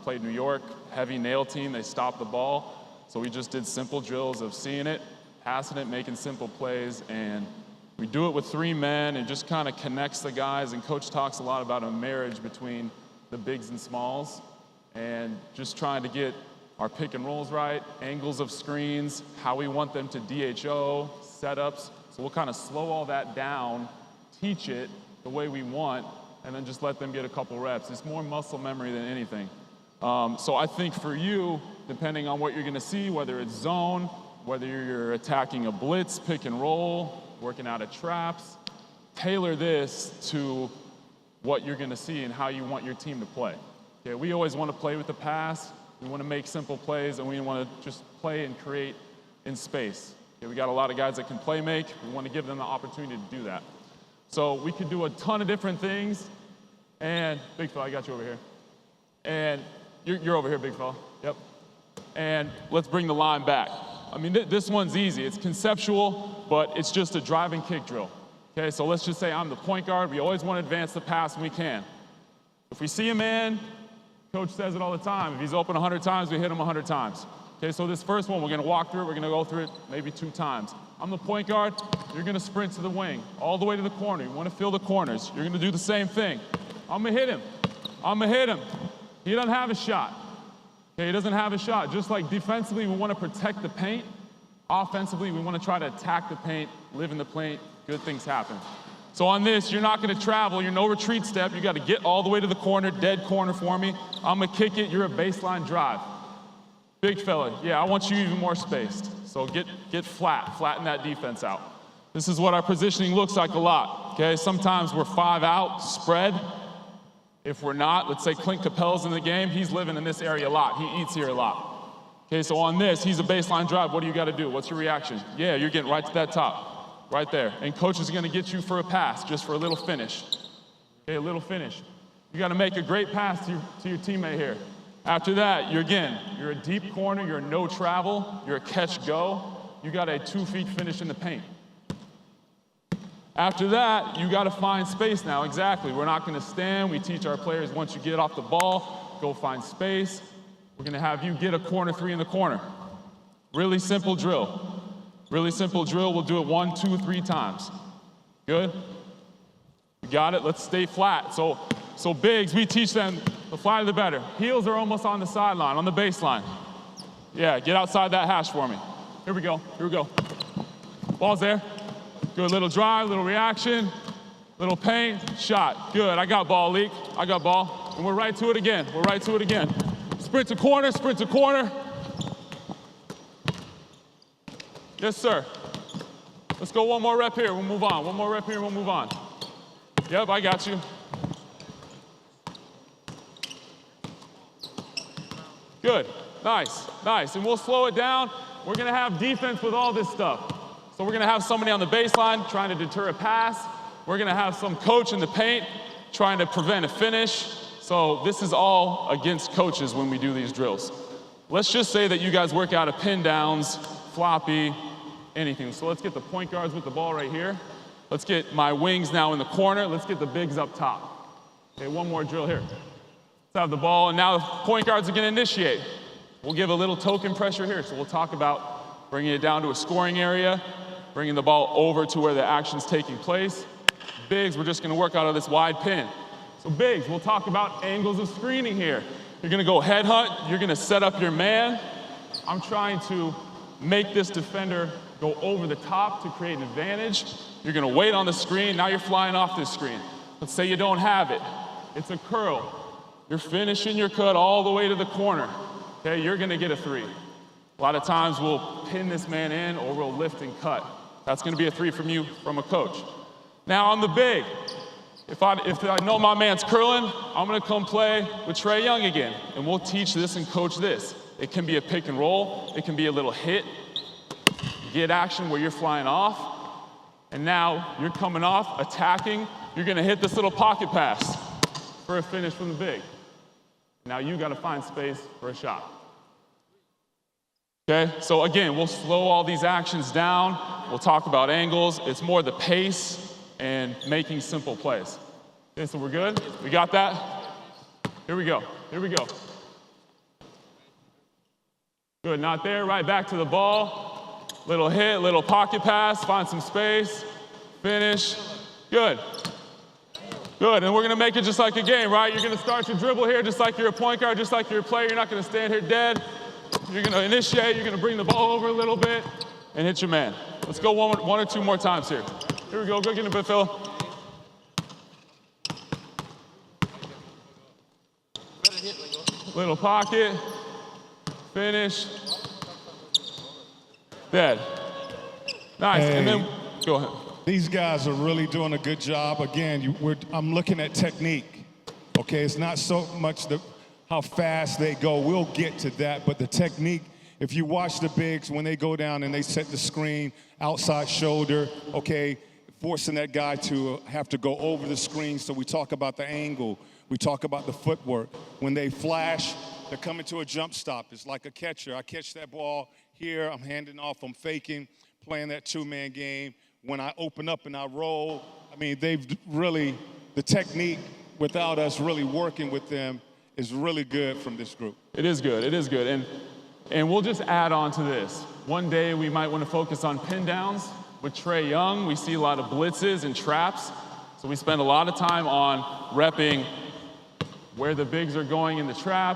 Played New York, heavy nail team, they stopped the ball. So we just did simple drills of seeing it, passing it, making simple plays, and we do it with 3 men. It just kind of connects the guys, and Coach talks a lot about a marriage between the bigs and smalls, and just trying to get our pick and rolls right, angles of screens, how we want them to DHO, setups. So we'll kind of slow all that down, teach it the way we want, and then just let them get a couple reps. It's more muscle memory than anything. So I think for you, depending on what you're gonna see, whether it's zone, whether you're attacking a blitz, pick and roll, working out of traps, tailor this to what you're gonna see and how you want your team to play. Okay, we always wanna play with the pass, we wanna make simple plays, and we wanna just play and create in space. Okay, we got a lot of guys that can play make, we wanna give them the opportunity to do that. So we could do a ton of different things, and big fella, I got you over here. And you're over here, big fella, yep. And let's bring the line back. I mean, this one's easy, it's conceptual, but it's just a drive and kick drill. Okay, so let's just say I'm the point guard, we always wanna advance the pass when we can. If we see a man, Coach says it all the time, if he's open 100 times, we hit him 100 times. Okay, so this first one, we're gonna walk through it, we're gonna go through it maybe 2 times. I'm the point guard, you're gonna sprint to the wing, all the way to the corner. You wanna fill the corners. You're gonna do the same thing. I'm gonna hit him. I'm gonna hit him. He doesn't have a shot. Okay, he doesn't have a shot. Just like defensively, we wanna protect the paint. Offensively, we wanna try to attack the paint, live in the paint, good things happen. So on this, you're not gonna travel, you're no retreat step. You gotta get all the way to the corner, dead corner for me. I'm gonna kick it, you're a baseline drive. Big fella, yeah, I want you even more spaced. So So get flat, flatten that defense out. This is what our positioning looks like a lot, okay? Sometimes we're 5 out, spread. If we're not, let's say Clint Capel's in the game, he's living in this area a lot. He eats here a lot. Okay, so on this, he's a baseline drive. What do you got to do? What's your reaction? Yeah, you're getting right to that top, right there. And coach is going to get you for a pass, just for a little finish. Okay, a little finish. You got to make a great pass to your teammate here. After that, you're a deep corner, you're no travel, you're a catch go. You got a 2 feet finish in the paint. After that, you got to find space now, exactly. We're not going to stand. We teach our players once you get off the ball, go find space. We're going to have you get a corner 3 in the corner. Really simple drill. Really simple drill. We'll do it 1, 2, 3 times. Good? You got it? Let's stay flat. So bigs, we teach them the flatter the better. Heels are almost on the sideline, on the baseline. Yeah, get outside that hash for me. Here we go. Here we go. Ball's there. Good, little drive, little reaction, little paint, shot. Good, I got ball, Leak. I got ball. And we're right to it again. We're right to it again. Sprint to corner, sprint to corner. Yes, sir. Let's go one more rep here, we'll move on. One more rep here, we'll move on. Yep, I got you. Good, nice, nice. And we'll slow it down. We're gonna have defense with all this stuff. So we're gonna have somebody on the baseline trying to deter a pass. We're gonna have some coach in the paint trying to prevent a finish. So this is all against coaches when we do these drills. Let's just say that you guys work out of pin downs, floppy, anything. So let's get the point guards with the ball right here. Let's get my wings now in the corner. Let's get the bigs up top. Okay, one more drill here. Let's have the ball, and now the point guards are gonna initiate. We'll give a little token pressure here. So we'll talk about bringing it down to a scoring area, bringing the ball over to where the action's taking place. Bigs, we're just gonna work out of this wide pin. So bigs, we'll talk about angles of screening here. You're gonna go head hunt, you're gonna set up your man. I'm trying to make this defender go over the top to create an advantage. You're gonna wait on the screen, now you're flying off this screen. Let's say you don't have it. It's a curl. You're finishing your cut all the way to the corner. Okay, you're gonna get a 3. A lot of times we'll pin this man in or we'll lift and cut. That's gonna be a 3 from you, from a coach. Now on the big, if I know my man's curling, I'm gonna come play with Trae Young again, and we'll teach this and coach this. It can be a pick and roll, it can be a little hit, get action where you're flying off, and now you're coming off, attacking, you're gonna hit this little pocket pass for a finish from the big. Now you gotta find space for a shot. Okay, so again, we'll slow all these actions down. We'll talk about angles. It's more the pace and making simple plays. Okay, so we're good? We got that? Here we go, here we go. Good, not there, right back to the ball. Little hit, little pocket pass, find some space, finish. Good. Good, and we're gonna make it just like a game, right? You're gonna start your dribble here just like you're a point guard, just like you're a player. You're not gonna stand here dead. You're gonna initiate, you're gonna bring the ball over a little bit and hit your man. Let's go one or two more times here. Here we go, go get in a bit, Phil. Little pocket, finish, dead. Nice, hey, and then, go ahead. These guys are really doing a good job. Again, I'm looking at technique, okay? It's not so much how fast they go. We'll get to that, but the technique, if you watch the bigs, when they go down and they set the screen, outside shoulder, okay, forcing that guy to have to go over the screen. So we talk about the angle. We talk about the footwork. When they flash, they're coming to a jump stop. It's like a catcher. I catch that ball here. I'm handing off. I'm faking, playing that two-man game. When I open up and I roll, I mean, they've really, the technique without us really working with them is really good from this group. It is good, it is good. And we'll just add on to this. One day we might want to focus on pin downs. With Trae Young, we see a lot of blitzes and traps. So we spend a lot of time on repping where the bigs are going in the trap,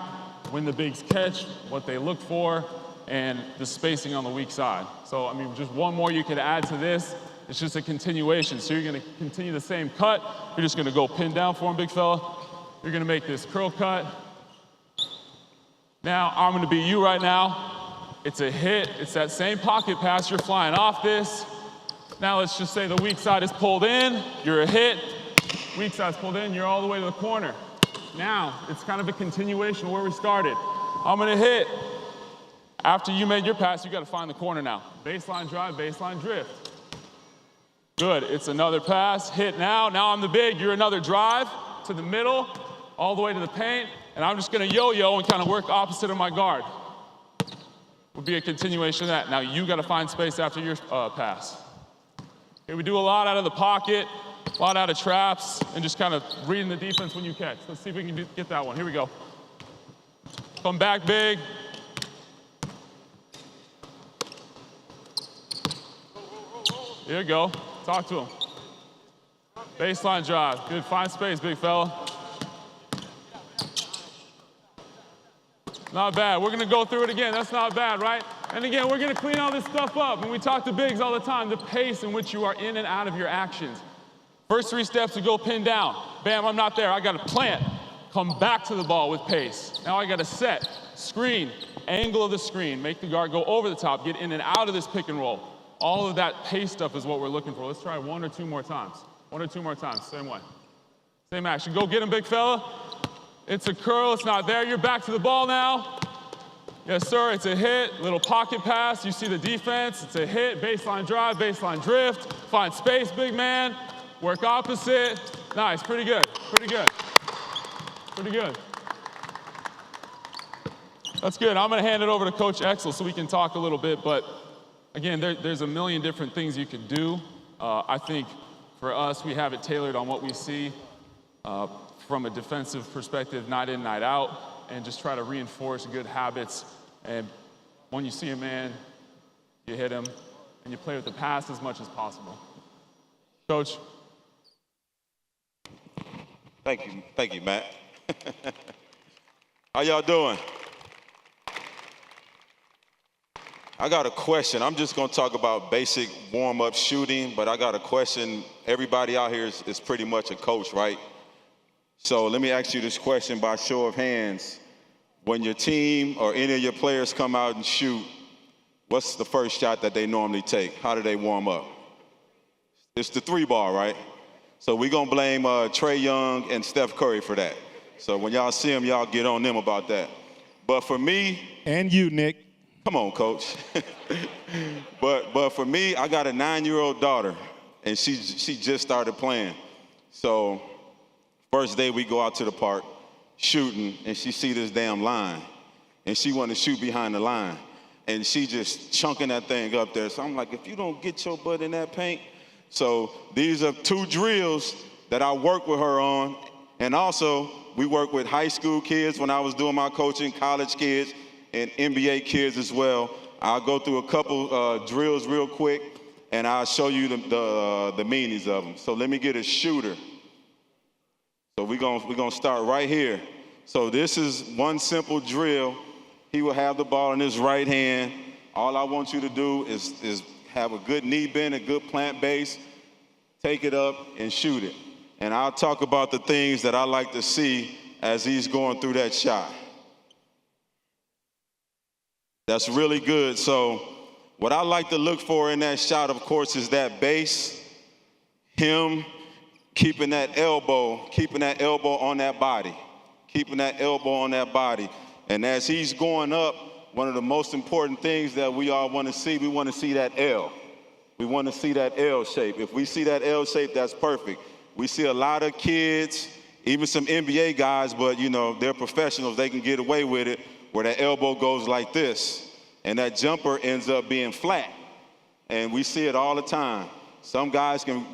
when the bigs catch, what they look for, and the spacing on the weak side. So, I mean, just one more you could add to this. It's just a continuation. So you're gonna continue the same cut. You're just gonna go pin down for him, big fella. You're gonna make this curl cut. Now, I'm gonna be you right now. It's a hit. It's that same pocket pass. You're flying off this. Now let's just say the weak side is pulled in. You're a hit. Weak side's pulled in. You're all the way to the corner. Now it's kind of a continuation of where we started. I'm gonna hit. After you made your pass, you got to find the corner now. Baseline drive, baseline drift. Good. It's another pass. Hit now. Now I'm the big. You're another drive to the middle, all the way to the paint, and I'm just going to yo-yo and kind of work opposite of my guard. Would be a continuation of that. Now you got to find space after your pass. Okay, we do a lot out of the pocket, a lot out of traps, and just kind of reading the defense when you catch. Let's see if we can get that one. Here we go. Come back big. Here you go. Talk to him. Baseline drive. Good. Find space, big fella. Not bad. We're going to go through it again. That's not bad, right? And again, we're going to clean all this stuff up. And we talk to bigs all the time, the pace in which you are in and out of your actions. First 3 steps to go pin down. Bam, I'm not there. I got to plant. Come back to the ball with pace. Now I got to set, screen, angle of the screen, make the guard go over the top, get in and out of this pick and roll. All of that pace stuff is what we're looking for. Let's try 1 or 2 more times. 1 or 2 more times, same way. Same action. Go get him, big fella. It's a curl, it's not there. You're back to the ball now. Yes, sir, it's a hit. Little pocket pass. You see the defense. It's a hit. Baseline drive, baseline drift. Find space, big man. Work opposite. Nice, pretty good, pretty good. Pretty good. That's good. I'm going to hand it over to Coach Exel so we can talk a little bit, but again, there's a million different things you could do. I think for us, we have it tailored on what we see from a defensive perspective, night in, night out, and just try to reinforce good habits. And when you see a man, you hit him, and you play with the pass as much as possible. Coach. Thank you, Matt. How y'all doing? I got a question. I'm just going to talk about basic warm-up shooting, but I got a question. Everybody out here is pretty much a coach, right? So let me ask you this question by show of hands. When your team or any of your players come out and shoot, what's the first shot that they normally take? How do they warm up? It's the 3-ball, right? So we're going to blame Trae Young and Steph Curry for that. So when y'all see them, y'all get on them about that. But for me... And you, Nick. Come on, coach. but for me, I got a 9-year-old daughter, and she just started playing. So first day we go out to the park shooting, and she see this damn line, and she want to shoot behind the line, and she just chunking that thing up there. So I'm like, if you don't get your butt in that paint. So these are 2 drills that I work with her on, and also we work with high school kids when I was doing my coaching, college kids, and NBA kids as well. I'll go through a couple drills real quick, and I'll show you the meanings of them. So let me get a shooter. So we're gonna start right here. So this is one simple drill. He will have the ball in his right hand. All I want you to do is have a good knee bend, a good plant base, take it up and shoot it. And I'll talk about the things that I like to see as he's going through that shot. That's really good. So what I like to look for in that shot, of course, is that base, him keeping that elbow on that body, keeping that elbow on that body. And as he's going up, one of the most important things that we all want to see, we want to see that L. We want to see that L shape. If we see that L shape, that's perfect. We see a lot of kids, even some NBA guys, but, you know, they're professionals. They can get away with it, where that elbow goes like this, and that jumper ends up being flat. And we see it all the time. Some guys can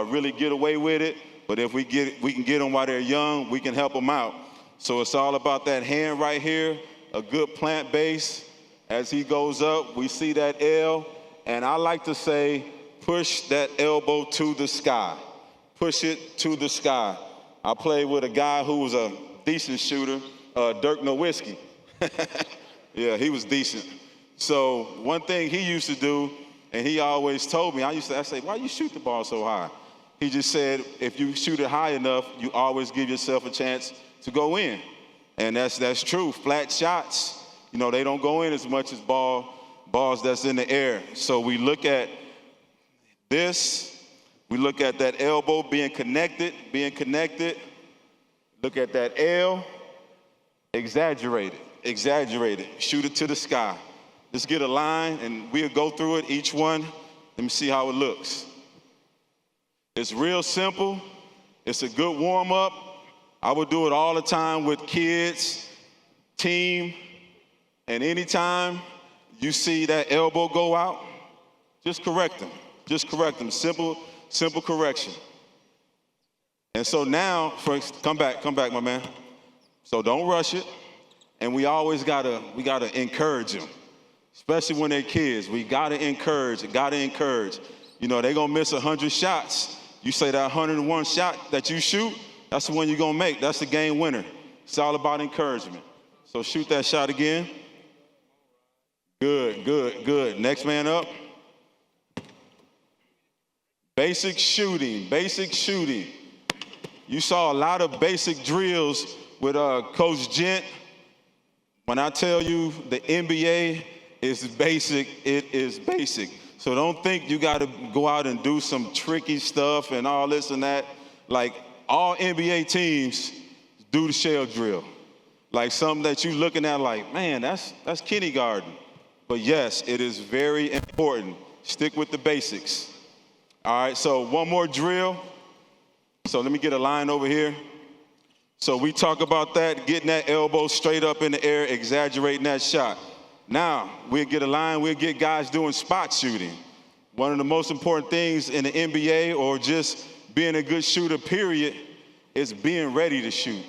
really get away with it, but if we can get them while they're young, we can help them out. So it's all about that hand right here, a good plant base. As he goes up, we see that L, and I like to say, push that elbow to the sky. Push it to the sky. I played with a guy who was a decent shooter, Dirk Nowitzki. Yeah, he was decent. So one thing he used to do, and he always told me, I say, why you shoot the ball so high? He just said, if you shoot it high enough, you always give yourself a chance to go in. And that's true. Flat shots You know, they don't go in as much as balls that's in the air. So we look at this, we look at that elbow being connected. Look at that L, exaggerate it, shoot it to the sky. Let's get a line and we'll go through it, each one. Let me see how it looks. It's real simple. It's a good warm up. I would do it all the time with kids, team, and anytime you see that elbow go out, just correct them. Simple correction. And so now, first, come back, my man. So don't rush it. And we always gotta encourage them, especially when they're kids. We gotta encourage. You know, they're gonna miss 100 shots. You say that 101 shot that you shoot, that's the one you're gonna make. That's the game winner. It's all about encouragement. So shoot that shot again. Good. Next man up. Basic shooting. You saw a lot of basic drills with Coach Gent. When I tell you the NBA is basic, it is basic. So don't think you got to go out and do some tricky stuff and all this and that. Like all NBA teams do the shell drill. Like something that you're looking at like, man, that's kindergarten. But yes, it is very important. Stick with the basics. All right, so one more drill. So let me get a line over here. So we talk about that, getting that elbow straight up in the air, exaggerating that shot. Now, we'll get a line, we'll get guys doing spot shooting. One of the most important things in the NBA or just being a good shooter, period, is being ready to shoot.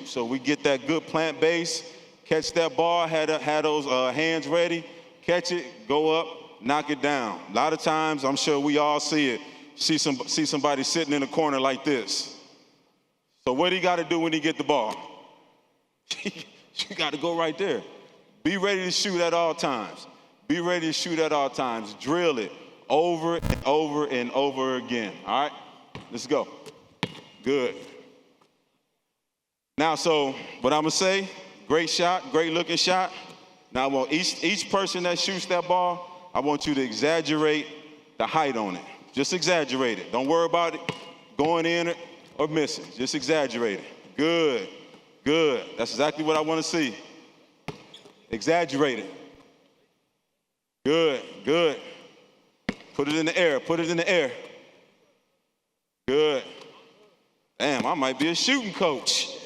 So we get that good plant base, catch that ball, had those hands ready, catch it, go up, knock it down. A lot of times, I'm sure we all see it, see somebody sitting in a corner like this. So what do you got to do when you get the ball? You got to go right there. Be ready to shoot at all times. Drill it over and over and over again. All right, let's go. Good. Now, so what I'm going to say, great shot, great looking shot. Now, I want each person that shoots that ball, I want you to exaggerate the height on it. Just exaggerate it. Don't worry about it going in or missing. Just exaggerate it. Good. That's exactly what I want to see. Exaggerate it. Good. Put it in the air. Good. Damn, I might be a shooting coach.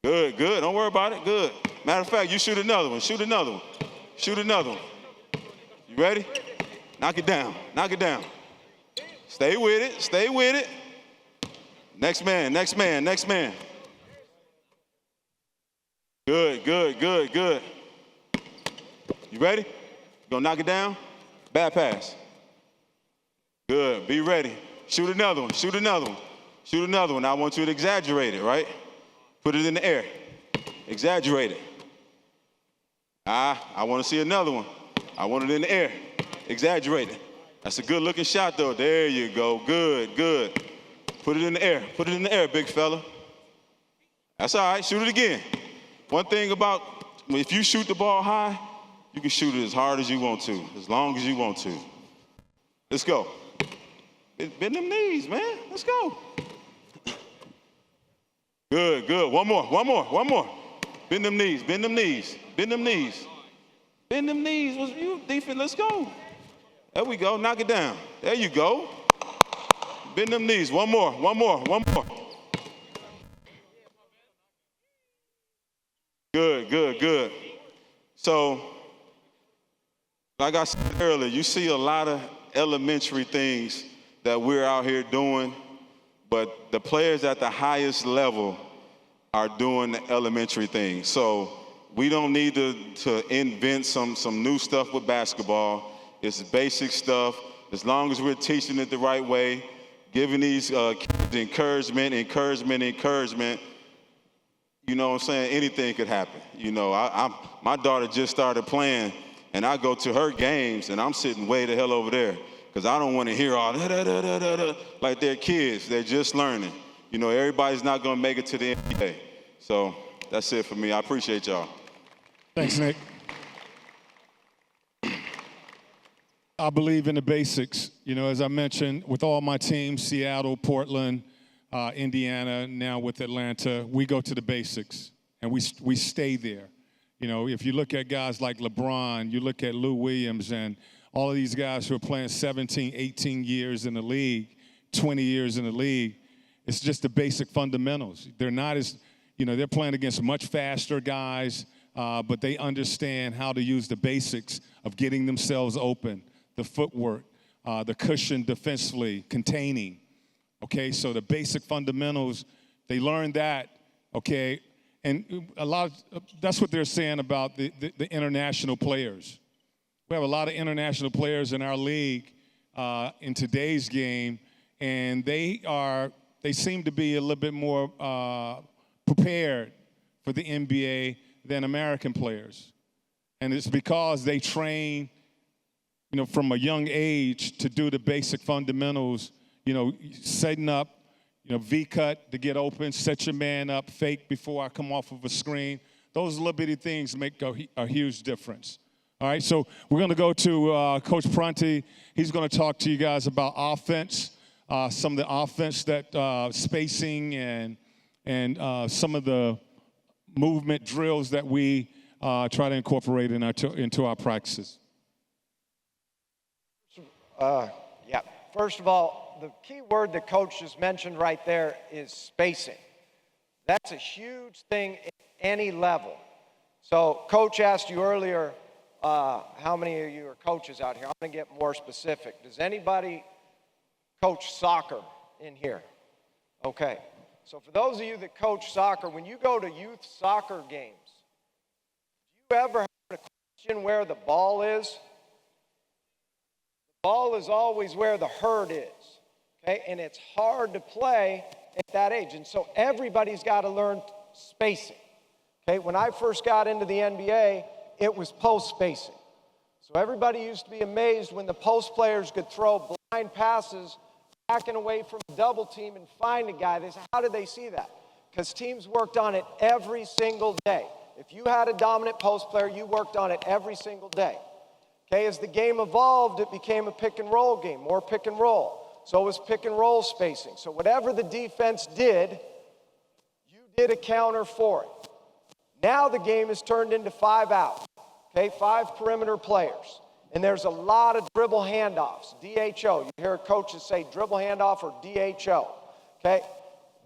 Good. Don't worry about it. Good. Matter of fact, you shoot another one. You ready? Knock it down. Stay with it. Next man. Good. You ready? You gonna knock it down? Bad pass. Good. Be ready. Shoot another one. I want you to exaggerate it, right? Put it in the air. Exaggerate it. I want to see another one. I want it in the air. Exaggerate it. That's a good looking shot though. There you go. Good. Put it in the air, big fella. That's all right. Shoot it again. One thing about if you shoot the ball high, you can shoot it as hard as you want to, as long as you want to. Let's go. Bend them knees, man. Let's go. Good. One more. Bend them knees. You defense, let's go. There we go. Knock it down. There you go. Bend them knees. One more. Good. So, like I said earlier, you see a lot of elementary things that we're out here doing, but the players at the highest level are doing the elementary things. So we don't need to invent some new stuff with basketball. It's basic stuff. As long as we're teaching it the right way, giving these kids encouragement, you know what I'm saying? Anything could happen. You know, my daughter just started playing, and I go to her games, and I'm sitting way the hell over there because I don't want to hear all like they're kids. They're just learning. You know, everybody's not going to make it to the NBA. So that's it for me. I appreciate y'all. Thanks, Nick. I believe in the basics. You know, as I mentioned, with all my teams, Seattle, Portland, Indiana, now with Atlanta, we go to the basics, and we stay there. You know, if you look at guys like LeBron, you look at Lou Williams, and all of these guys who are playing 17, 18 years in the league, 20 years in the league, it's just the basic fundamentals. They're not as, you know, they're playing against much faster guys, but they understand how to use the basics of getting themselves open, the footwork, the cushion defensively, containing. Okay, so the basic fundamentals, they learn that, okay, and that's what they're saying about the international players. We have a lot of international players in our league in today's game, and they seem to be a little bit more prepared for the NBA than American players. And it's because they train, you know, from a young age to do the basic fundamentals, you know, setting up, you know, V-cut to get open, set your man up, fake before I come off of a screen. Those little bitty things make a huge difference. All right, so we're going to go to Coach Prunty. He's going to talk to you guys about offense, some of the offense that spacing and some of the movement drills that we try to incorporate into our practices. Yeah. First of all, the key word that Coach just mentioned right there is spacing. That's a huge thing at any level. So Coach asked you earlier, how many of you are coaches out here? I'm going to get more specific. Does anybody coach soccer in here? Okay. So for those of you that coach soccer, when you go to youth soccer games, do you ever have a question where the ball is? The ball is always where the hurt is. Okay? And it's hard to play at that age. And so everybody's got to learn spacing. Okay? When I first got into the NBA, it was post spacing. So everybody used to be amazed when the post players could throw blind passes backing away from a double team and find a guy. They said, how did they see that? Because teams worked on it every single day. If you had a dominant post player, you worked on it every single day. Okay, as the game evolved, it became a pick and roll game, more pick and roll. So it was pick and roll spacing. So whatever the defense did, you did a counter for it. Now the game is turned into 5 out, okay, 5 perimeter players. And there's a lot of dribble handoffs, DHO. You hear coaches say dribble handoff or DHO, okay?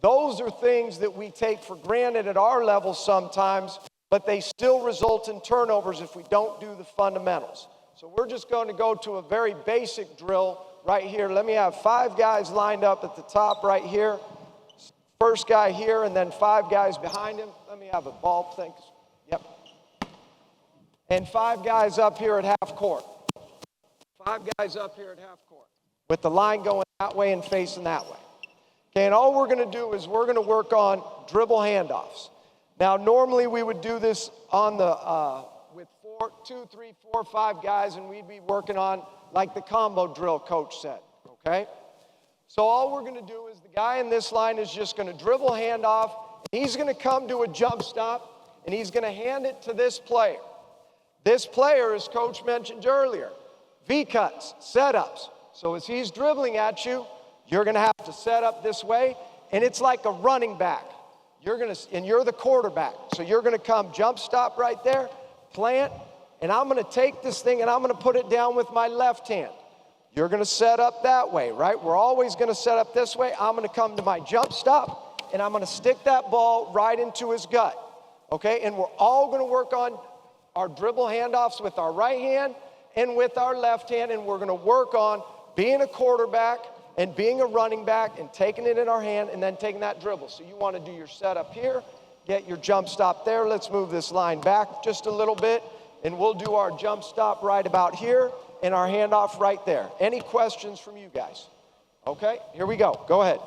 Those are things that we take for granted at our level sometimes, but they still result in turnovers if we don't do the fundamentals. So we're just going to go to a very basic drill right here. Let me have 5 guys lined up at the top right here. First guy here, and then 5 guys behind him. Let me have a ball thing. Yep. And 5 guys up here at half court. 5 guys up here at half court. With the line going that way and facing that way. Okay, and all we're going to do is we're going to work on dribble handoffs. Now, normally we would do this on the with 2, 3, 4, 5 guys, and we'd be working on like the combo drill coach said, okay? So all we're going to do is the guy in this line is just going to dribble handoff. He's going to come to a jump stop, and he's going to hand it to this player. This player, as Coach mentioned earlier, V-cuts, setups. So as he's dribbling at you, you're going to have to set up this way, and it's like a running back. And you're the quarterback. So you're going to come jump stop right there, plant, and I'm going to take this thing and I'm going to put it down with my left hand. You're going to set up that way, right? We're always going to set up this way. I'm going to come to my jump stop, and I'm going to stick that ball right into his gut, okay? And we're all going to work on our dribble handoffs with our right hand and with our left hand, and we're going to work on being a quarterback and being a running back and taking it in our hand and then taking that dribble. So you want to do your setup here, get your jump stop there. Let's move this line back just a little bit, and we'll do our jump stop right about here and our handoff right there. Any questions from you guys? Okay, here we go. Go ahead.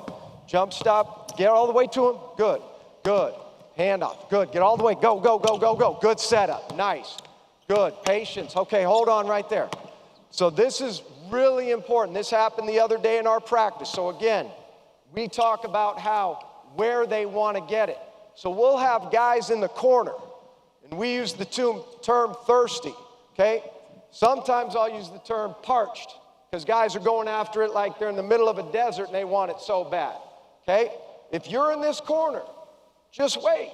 Jump stop. Get all the way to him. Good. Good. Handoff. Good. Get all the way. Go, go, go, go, go. Good setup. Nice. Good. Patience. Okay, hold on right there. So this is really important. This happened the other day in our practice. So again, we talk about where they want to get it. So we'll have guys in the corner, and we use the term thirsty, okay? Sometimes I'll use the term parched, because guys are going after it like they're in the middle of a desert and they want it so bad, okay? If you're in this corner, just wait,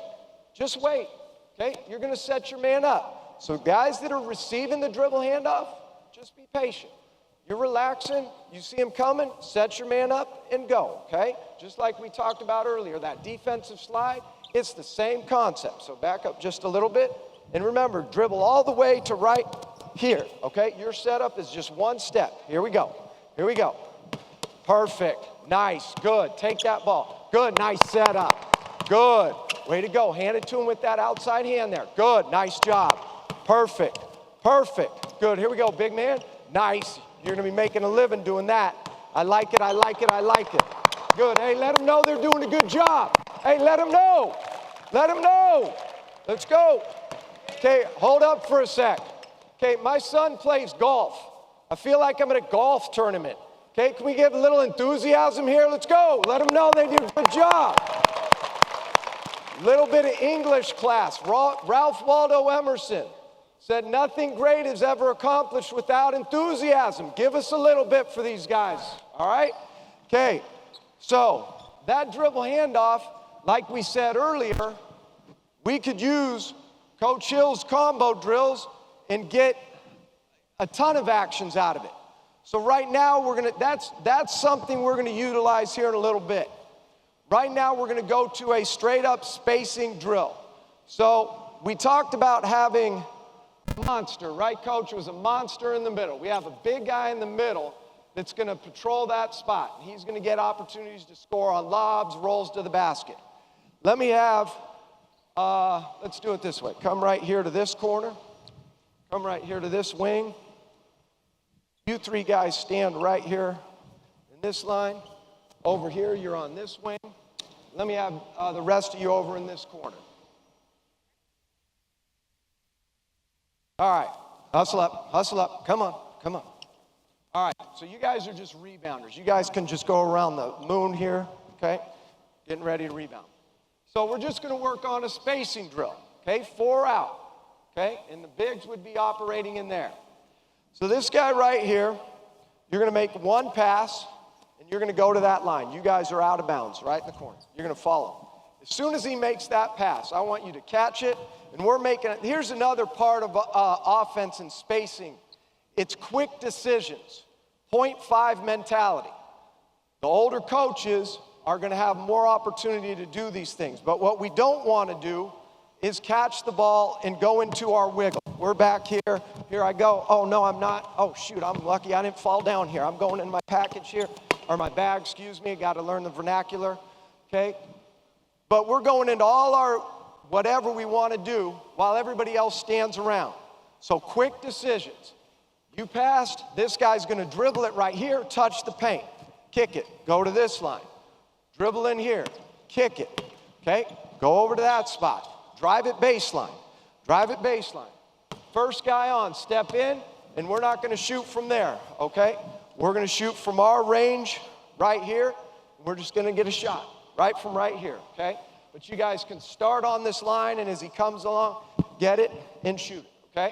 okay? You're gonna set your man up. So guys that are receiving the dribble handoff, just be patient. You're relaxing, you see him coming, set your man up and go, okay? Just like we talked about earlier, that defensive slide, it's the same concept. So back up just a little bit, and remember, dribble all the way to right here, okay? Your setup is just one step. Here we go. Perfect, nice, good. Take that ball. Good, nice setup. Good, way to go. Hand it to him with that outside hand there. Good, nice job. Perfect. Good, here we go, big man. Nice, you're gonna be making a living doing that. I like it. Good, hey, let them know they're doing a good job. Hey, let them know. Let's go. Okay, hold up for a sec. Okay, my son plays golf. I feel like I'm at a golf tournament. Okay, can we get a little enthusiasm here? Let's go. Let them know they did a good job. Little bit of English class. Ralph Waldo Emerson said, nothing great is ever accomplished without enthusiasm. Give us a little bit for these guys, all right? Okay, so that dribble handoff, like we said earlier, we could use Coach Hill's combo drills and get a ton of actions out of it. So right now, that's something we're gonna utilize here in a little bit. Right now, we're gonna go to a straight up spacing drill. So we talked about having a monster, right, Coach? It was a monster in the middle. We have a big guy in the middle that's gonna patrol that spot. He's gonna get opportunities to score on lobs, rolls to the basket. Let me have, let's do it this way. Come right here to this corner. Come right here to this wing. You three guys stand right here in this line. Over here, you're on this wing. Let me have the rest of you over in this corner. All right, hustle up, come on. All right, so you guys are just rebounders. You guys can just go around the moon here, okay? Getting ready to rebound. So we're just gonna work on a spacing drill, okay? 4 out. Okay, and the bigs would be operating in there. So this guy right here, you're gonna make one pass, and you're gonna go to that line. You guys are out of bounds, right in the corner. You're gonna follow. As soon as he makes that pass, I want you to catch it, and we're making it. Here's another part of offense and spacing. It's quick decisions, 0.5 mentality. The older coaches are gonna have more opportunity to do these things, but what we don't wanna do is catch the ball and go into our wiggle. We're back here. Here I go. Oh, no, I'm not. Oh, shoot, I'm lucky I didn't fall down here. I'm going in my package here, or my bag, excuse me. Got to learn the vernacular, okay? But we're going into all our whatever we want to do while everybody else stands around. So quick decisions. You passed. This guy's going to dribble it right here, touch the paint, kick it, go to this line, dribble in here, kick it, okay? Go over to that spot. Drive it baseline. First guy on, step in, and we're not gonna shoot from there, okay? We're gonna shoot from our range right here. We're just gonna get a shot right from right here, okay? But you guys can start on this line, and as he comes along, get it and shoot it, okay?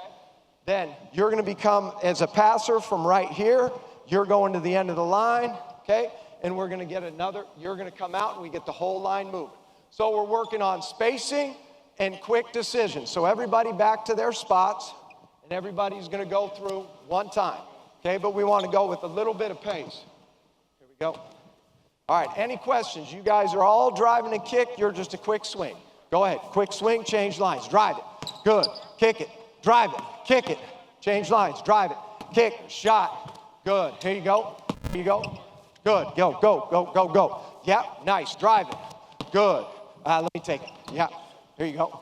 Then you're gonna become, as a passer from right here, you're going to the end of the line, okay? And we're gonna get another, you're gonna come out, and we get the whole line moving. So we're working on spacing and quick decisions. So everybody back to their spots, and everybody's gonna go through one time, okay? But we wanna go with a little bit of pace. Here we go. All right, any questions? You guys are all driving a kick, you're just a quick swing. Go ahead, quick swing, change lines, drive it. Good, kick it, drive it, kick it, change lines, drive it, kick, shot. Good, here you go, Good, go. Yeah, nice, drive it. Good, let me take it, yeah. Here you go.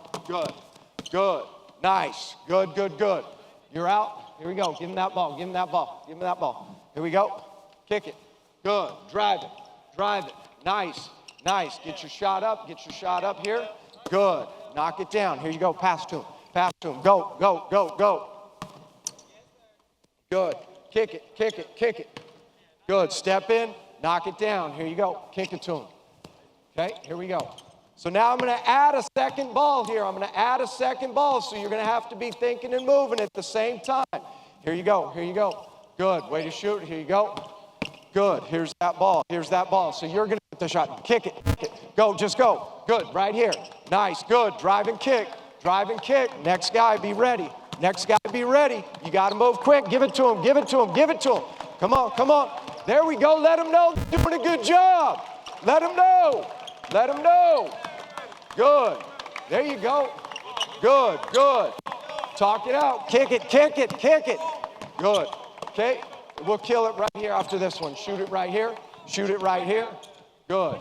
Good. Nice. Good. You're out. Here we go. Give him that ball. Here we go. Kick it. Good. Drive it. Nice. Get your shot up here. Good. Knock it down. Here you go. Pass to him. Go. Good. Kick it. Good. Step in. Knock it down. Here you go. Kick it to him. Okay. Here we go. So now I'm going to add a second ball here. I'm going to add a second ball, so you're going to have to be thinking and moving at the same time. Here you go. Here you go. Good. Way to shoot. Here you go. Good. Here's that ball. Here's that ball. So you're going to get the shot. Kick it. Kick it. Go. Just go. Good. Right here. Nice. Good. Drive and kick. Drive and kick. Next guy, be ready. Next guy, be ready. You got to move quick. Give it to him. Give it to him. Give it to him. Come on. Come on. There we go. Let him know they're doing a good job. Let him know. Let him know. Good. There you go. Good. Good. Talk it out. Kick it. Kick it. Kick it. Good. Okay. We'll kill it right here after this one. Shoot it right here. Shoot it right here. Good.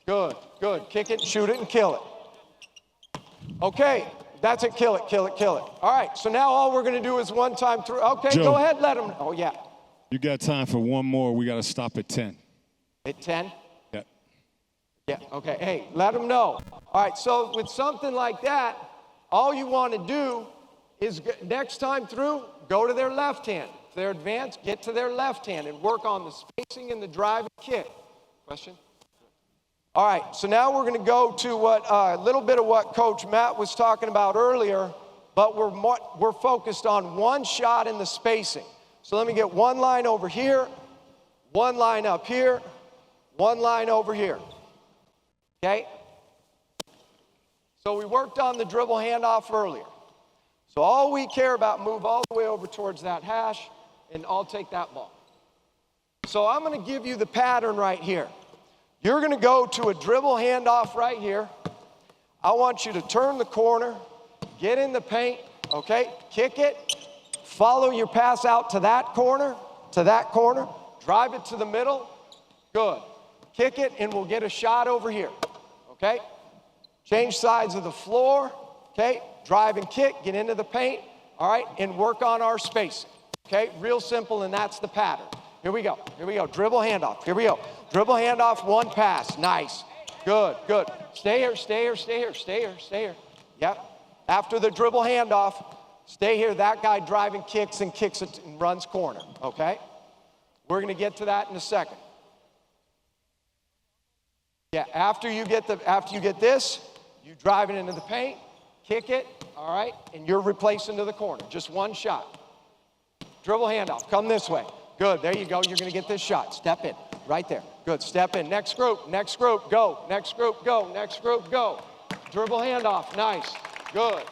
Good. Good. Kick it, shoot it, and kill it. Okay. That's it. Kill it. Kill it. Kill it. All right. So now all we're going to do is one time through. Okay. Joe, go ahead. Let them. Oh, yeah. You got time for one more. We got to stop at 10. At 10? Yeah. Yeah. Okay. Hey, let them know. All right. So with something like that, all you want to do is next time through, go to their left hand. If they're advanced, get to their left hand and work on the spacing and the drive and kick. Question? All right, so now we're going to go to what a little bit of what Coach Matt was talking about earlier, but we're focused on one shot in the spacing. So let me get one line over here, one line up here, one line over here. Okay? So we worked on the dribble handoff earlier. So all we care about, move all the way over towards that hash, and I'll take that ball. So I'm going to give you the pattern right here. You're going to go to a dribble handoff right here. I want you to turn the corner, get in the paint, okay? Kick it, follow your pass out to that corner, drive it to the middle. Good. Kick it, and we'll get a shot over here, okay? Change sides of the floor, okay? Drive and kick, get into the paint, all right? And work on our spacing, okay? Real simple, and that's the pattern. Here we go. Here we go. Dribble handoff. Here we go. Dribble handoff, one pass. Nice. Good, good. Stay here, stay here, stay here, stay here, stay here. Yep. After the dribble handoff, stay here. That guy driving kicks it and runs corner, okay? We're going to get to that in a second. Yeah, after you get this, you drive it into the paint, kick it, all right, and you're replacing to the corner. Just one shot. Dribble handoff. Come this way. Good. There you go. You're going to get this shot. Step in. Right there. Good. Step in. Next group. Next group. Go. Next group. Go. Next group. Go. Dribble handoff. Nice. Good.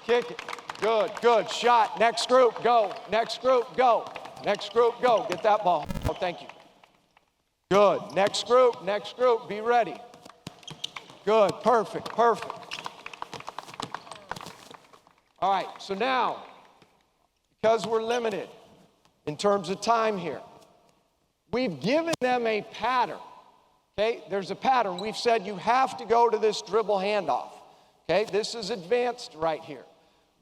Kick it. Good. Good. Shot. Next group. Go. Next group. Go. Next group. Go. Get that ball. Oh, thank you. Good. Next group. Next group. Be ready. Good. Perfect. Perfect. All right. So now, because we're limited in terms of time here, we've given them a pattern, okay? There's a pattern. We've said you have to go to this dribble handoff, okay? This is advanced right here.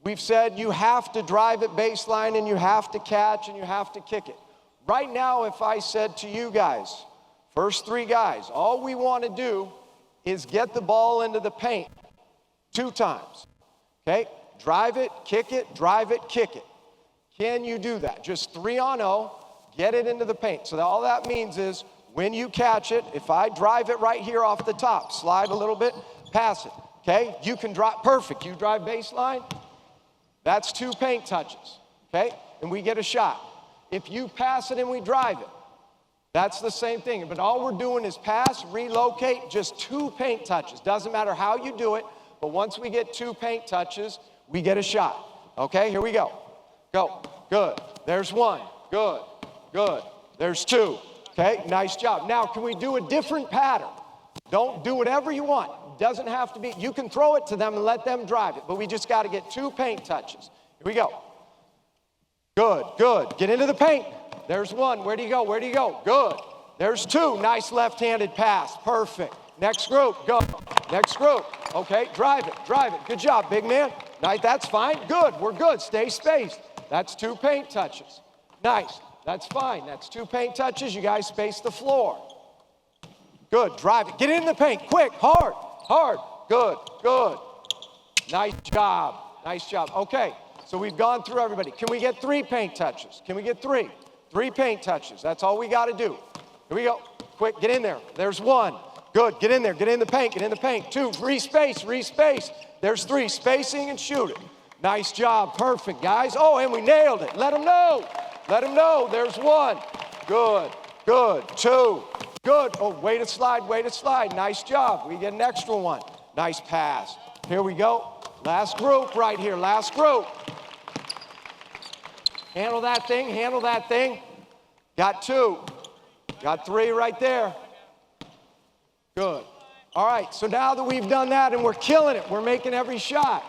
We've said you have to drive it baseline and you have to catch and you have to kick it. Right now, if I said to you guys, first three guys, all we want to do is get the ball into the paint 2 times, okay? Drive it, kick it, drive it, kick it. Can you do that? Just 3-on-0, get it into the paint. So all that means is when you catch it, if I drive it right here off the top, slide a little bit, pass it, okay? You can drive, perfect. You drive baseline, that's 2 paint touches, okay? And we get a shot. If you pass it and we drive it, that's the same thing. But all we're doing is pass, relocate, just 2 paint touches. Doesn't matter how you do it, but once we get 2 paint touches, we get a shot. Okay, here we go. Go. Good. There's 1. Good. Good. There's 2. Okay, nice job. Now, can we do a different pattern? Don't do whatever you want. Doesn't have to be. You can throw it to them and let them drive it, but we just got to get 2 paint touches. Here we go. Good. Good. Get into the paint. There's 1. Where do you go? Where do you go? Good. There's 2. Nice left-handed pass. Perfect. Next group. Go. Next group. Okay, drive it. Drive it. Good job, big man. Nice. That's fine. Good. We're good. Stay spaced. That's 2 paint touches. Nice. That's fine. That's 2 paint touches. You guys space the floor. Good. Drive it. Get in the paint. Quick. Hard. Hard. Good. Good. Nice job. Nice job. Okay. So we've gone through everybody. Can we get 3 paint touches? Can we get 3? 3 paint touches. That's all we got to do. Here we go. Quick. Get in there. There's 1. Good, get in there, get in the paint, get in the paint. 2, respace. There's 3, spacing and shoot it. Nice job, perfect, guys. Oh, and we nailed it. Let them know. There's 1. Good. 2, good. Oh, way to slide. Nice job. We get an extra one. Nice pass. Here we go. Last group right here, last group. Handle that thing. Got 2. Got 3 right there. Good. All right, so now that we've done that and we're killing it, we're making every shot.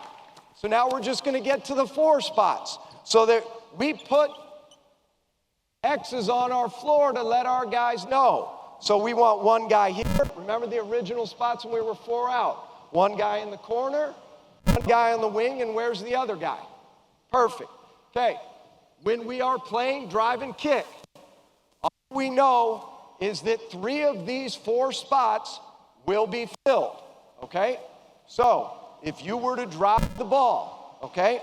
So now we're just gonna get to the 4 spots. So that we put X's on our floor to let our guys know. So we want 1 guy here. Remember the original spots when we were 4 out? 1 guy in the corner, 1 guy on the wing, and where's the other guy? Perfect. Okay, when we are playing drive and kick, all we know is that 3 of these 4 spots will be filled, okay? So if you were to drop the ball, okay,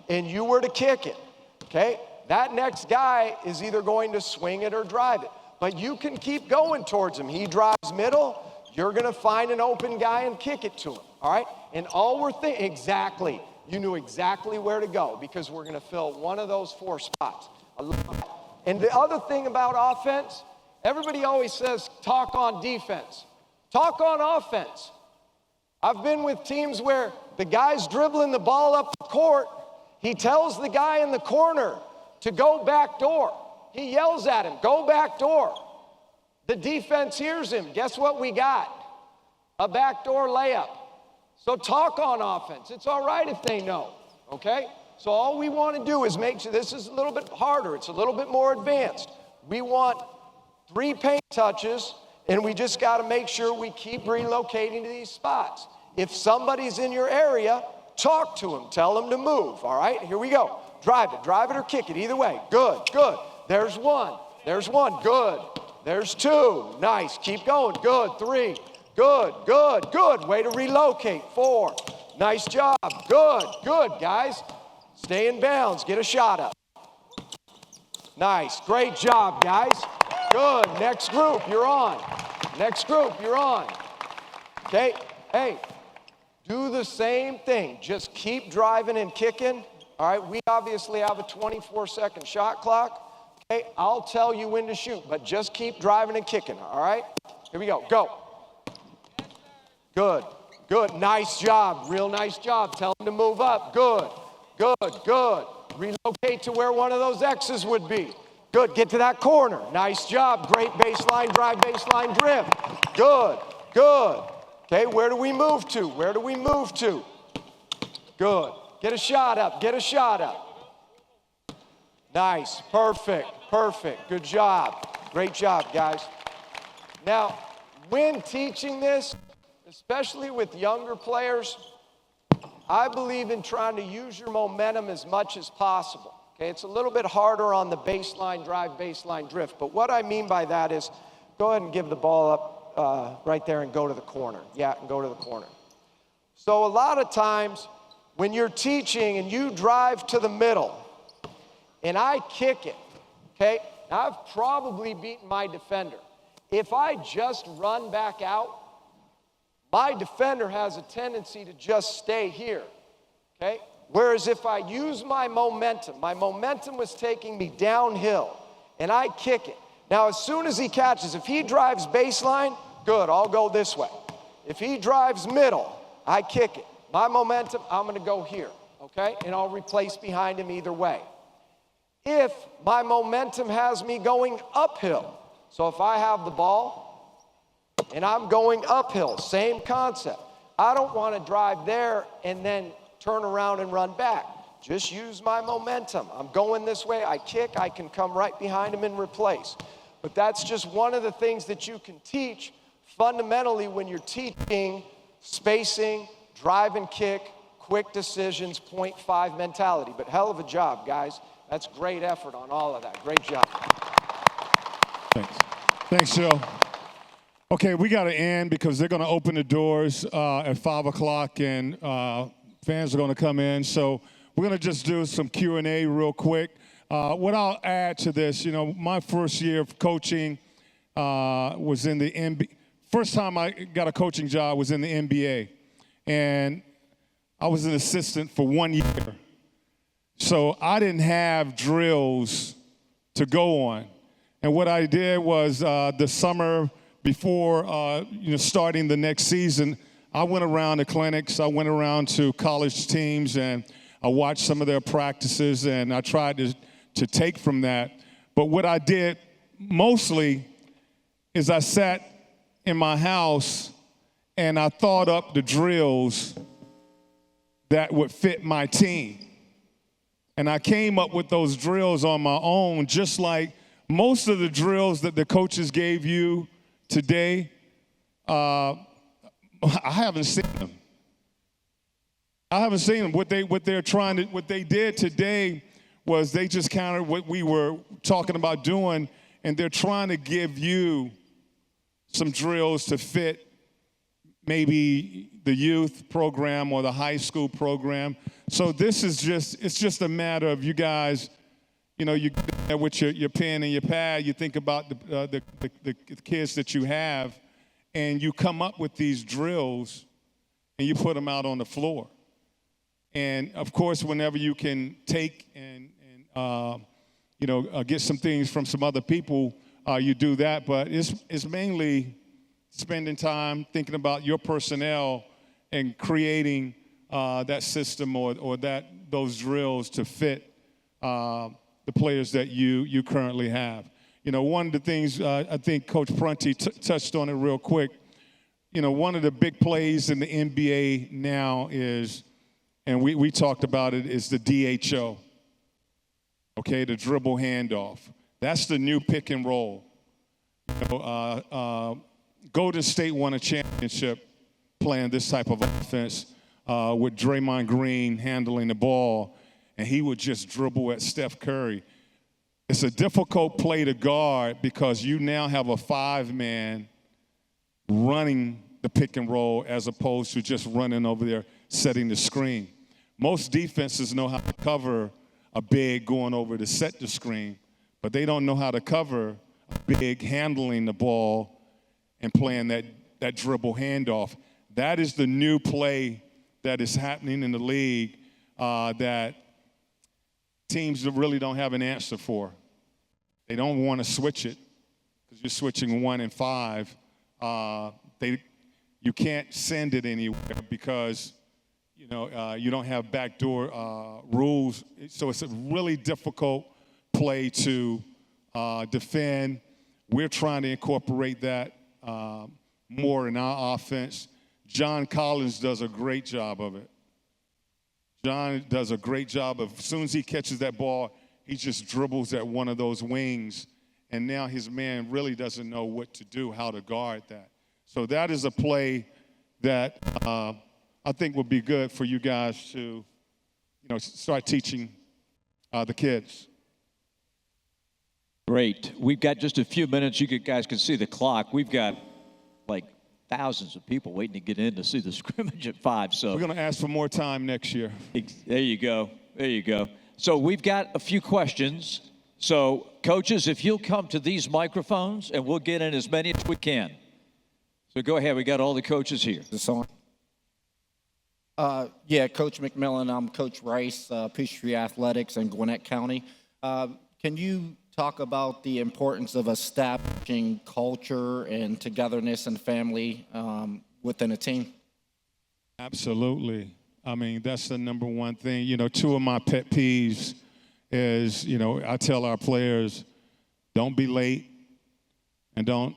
and you were to kick it, okay, that next guy is either going to swing it or drive it. But you can keep going towards him. He drives middle, you're gonna find an open guy and kick it to him, all right? And all we're thinking, exactly, you knew exactly where to go because we're gonna fill 1 of those 4 spots. I love that. And the other thing about offense, everybody always says, talk on defense. Talk on offense. I've been with teams where the guy's dribbling the ball up the court, he tells the guy in the corner to go back door. He yells at him, go back door. The defense hears him. Guess what we got? A backdoor layup. So talk on offense. It's all right if they know, okay? So all we want to do is make sure, this is a little bit harder. It's a little bit more advanced. We want 3 paint touches, and we just got to make sure we keep relocating to these spots. If somebody's in your area, talk to them. Tell them to move, all right? Here we go. Drive it or kick it, either way. Good. There's 1, good. There's 2, nice, keep going, good. 3, good. Way to relocate. 4, nice job, good, guys. Stay in bounds, get a shot up. Nice, great job, guys. Good, next group, you're on. Okay, hey, do the same thing. Just keep driving and kicking. All right, we obviously have a 24-second shot clock. Okay, I'll tell you when to shoot, but just keep driving and kicking, all right? Here we go, go. Good, nice job, real nice job. Tell them to move up, good. Relocate to where one of those X's would be. Good, get to that corner. Nice job, great baseline drive, baseline drift. Good. Okay, where do we move to? Good, get a shot up. Nice, perfect, good job. Great job, guys. Now, when teaching this, especially with younger players, I believe in trying to use your momentum as much as possible. Okay, it's a little bit harder on the baseline drive, baseline drift, but what I mean by that is go ahead and give the ball up right there and go to the corner. Yeah, and go to the corner. So a lot of times when you're teaching and you drive to the middle and I kick it, okay, now I've probably beaten my defender. If I just run back out, my defender has a tendency to just stay here, okay? Whereas if I use my momentum was taking me downhill, and I kick it. Now, as soon as he catches, if he drives baseline, good, I'll go this way. If he drives middle, I kick it. My momentum, I'm gonna go here, okay? And I'll replace behind him either way. If my momentum has me going uphill, so if I have the ball, and I'm going uphill, same concept. I don't want to drive there and then turn around and run back. Just use my momentum. I'm going this way, I kick, I can come right behind him and replace. But that's just one of the things that you can teach fundamentally when you're teaching spacing, drive and kick, quick decisions, 0.5 mentality. But hell of a job, guys. That's great effort on all of that. Great job. Thanks, Joe. Okay, we got to end because they're going to open the doors at 5 o'clock and fans are going to come in. So we're going to just do some Q&A real quick. What I'll add to this, my first year of coaching was in the first time I got a coaching job was in the NBA, and I was an assistant for 1 year. So I didn't have drills to go on. And what I did was the summer before starting the next season, I went around to clinics, I went around to college teams, and I watched some of their practices, and I tried to take from that. But what I did mostly is I sat in my house and I thought up the drills that would fit my team. And I came up with those drills on my own, just like most of the drills that the coaches gave you today. I haven't seen them. I haven't seen them. What they did today was they just countered what we were talking about doing, and they're trying to give you some drills to fit maybe the youth program or the high school program. So this is it's just a matter of you guys, you get there with your pen and your pad, you think about the kids that you have, and you come up with these drills and you put them out on the floor. And of course, whenever you can take and get some things from some other people, you do that. But it's mainly spending time thinking about your personnel and creating that system or those drills to fit the players that you currently have. One of the things I think Coach Prunty touched on it real quick. One of the big plays in the NBA now is, and we talked about it, is the DHO. Okay, the dribble handoff. That's the new pick and roll. Golden State won a championship playing this type of offense with Draymond Green handling the ball, and he would just dribble at Steph Curry. It's a difficult play to guard because you now have a 5-man running the pick and roll as opposed to just running over there setting the screen. Most defenses know how to cover a big going over to set the screen, but they don't know how to cover a big handling the ball and playing that dribble handoff. That is the new play that is happening in the league that teams really don't have an answer for. They don't want to switch it because you're switching 1 and 5. You can't send it anywhere because you don't have backdoor rules. So it's a really difficult play to defend. We're trying to incorporate that more in our offense. John Collins does a great job of it. John does a great job of, as soon as he catches that ball, he just dribbles at one of those wings, and now his man really doesn't know what to do, how to guard that. So that is a play that I think would be good for you guys to, start teaching the kids. Great. We've got just a few minutes. You guys can see the clock. We've got like thousands of people waiting to get in to see the scrimmage at 5. So we're going to ask for more time next year. There you go. There you go. So we've got a few questions. So coaches, if you'll come to these microphones, and we'll get in as many as we can. So go ahead. We got all the coaches here. Is this on? Coach McMillan. I'm Coach Rice, Peachtree Athletics in Gwinnett County. Can you talk about the importance of establishing culture and togetherness and family within a team? Absolutely. I mean, that's the number one thing. 2 of my pet peeves is, I tell our players, don't be late and don't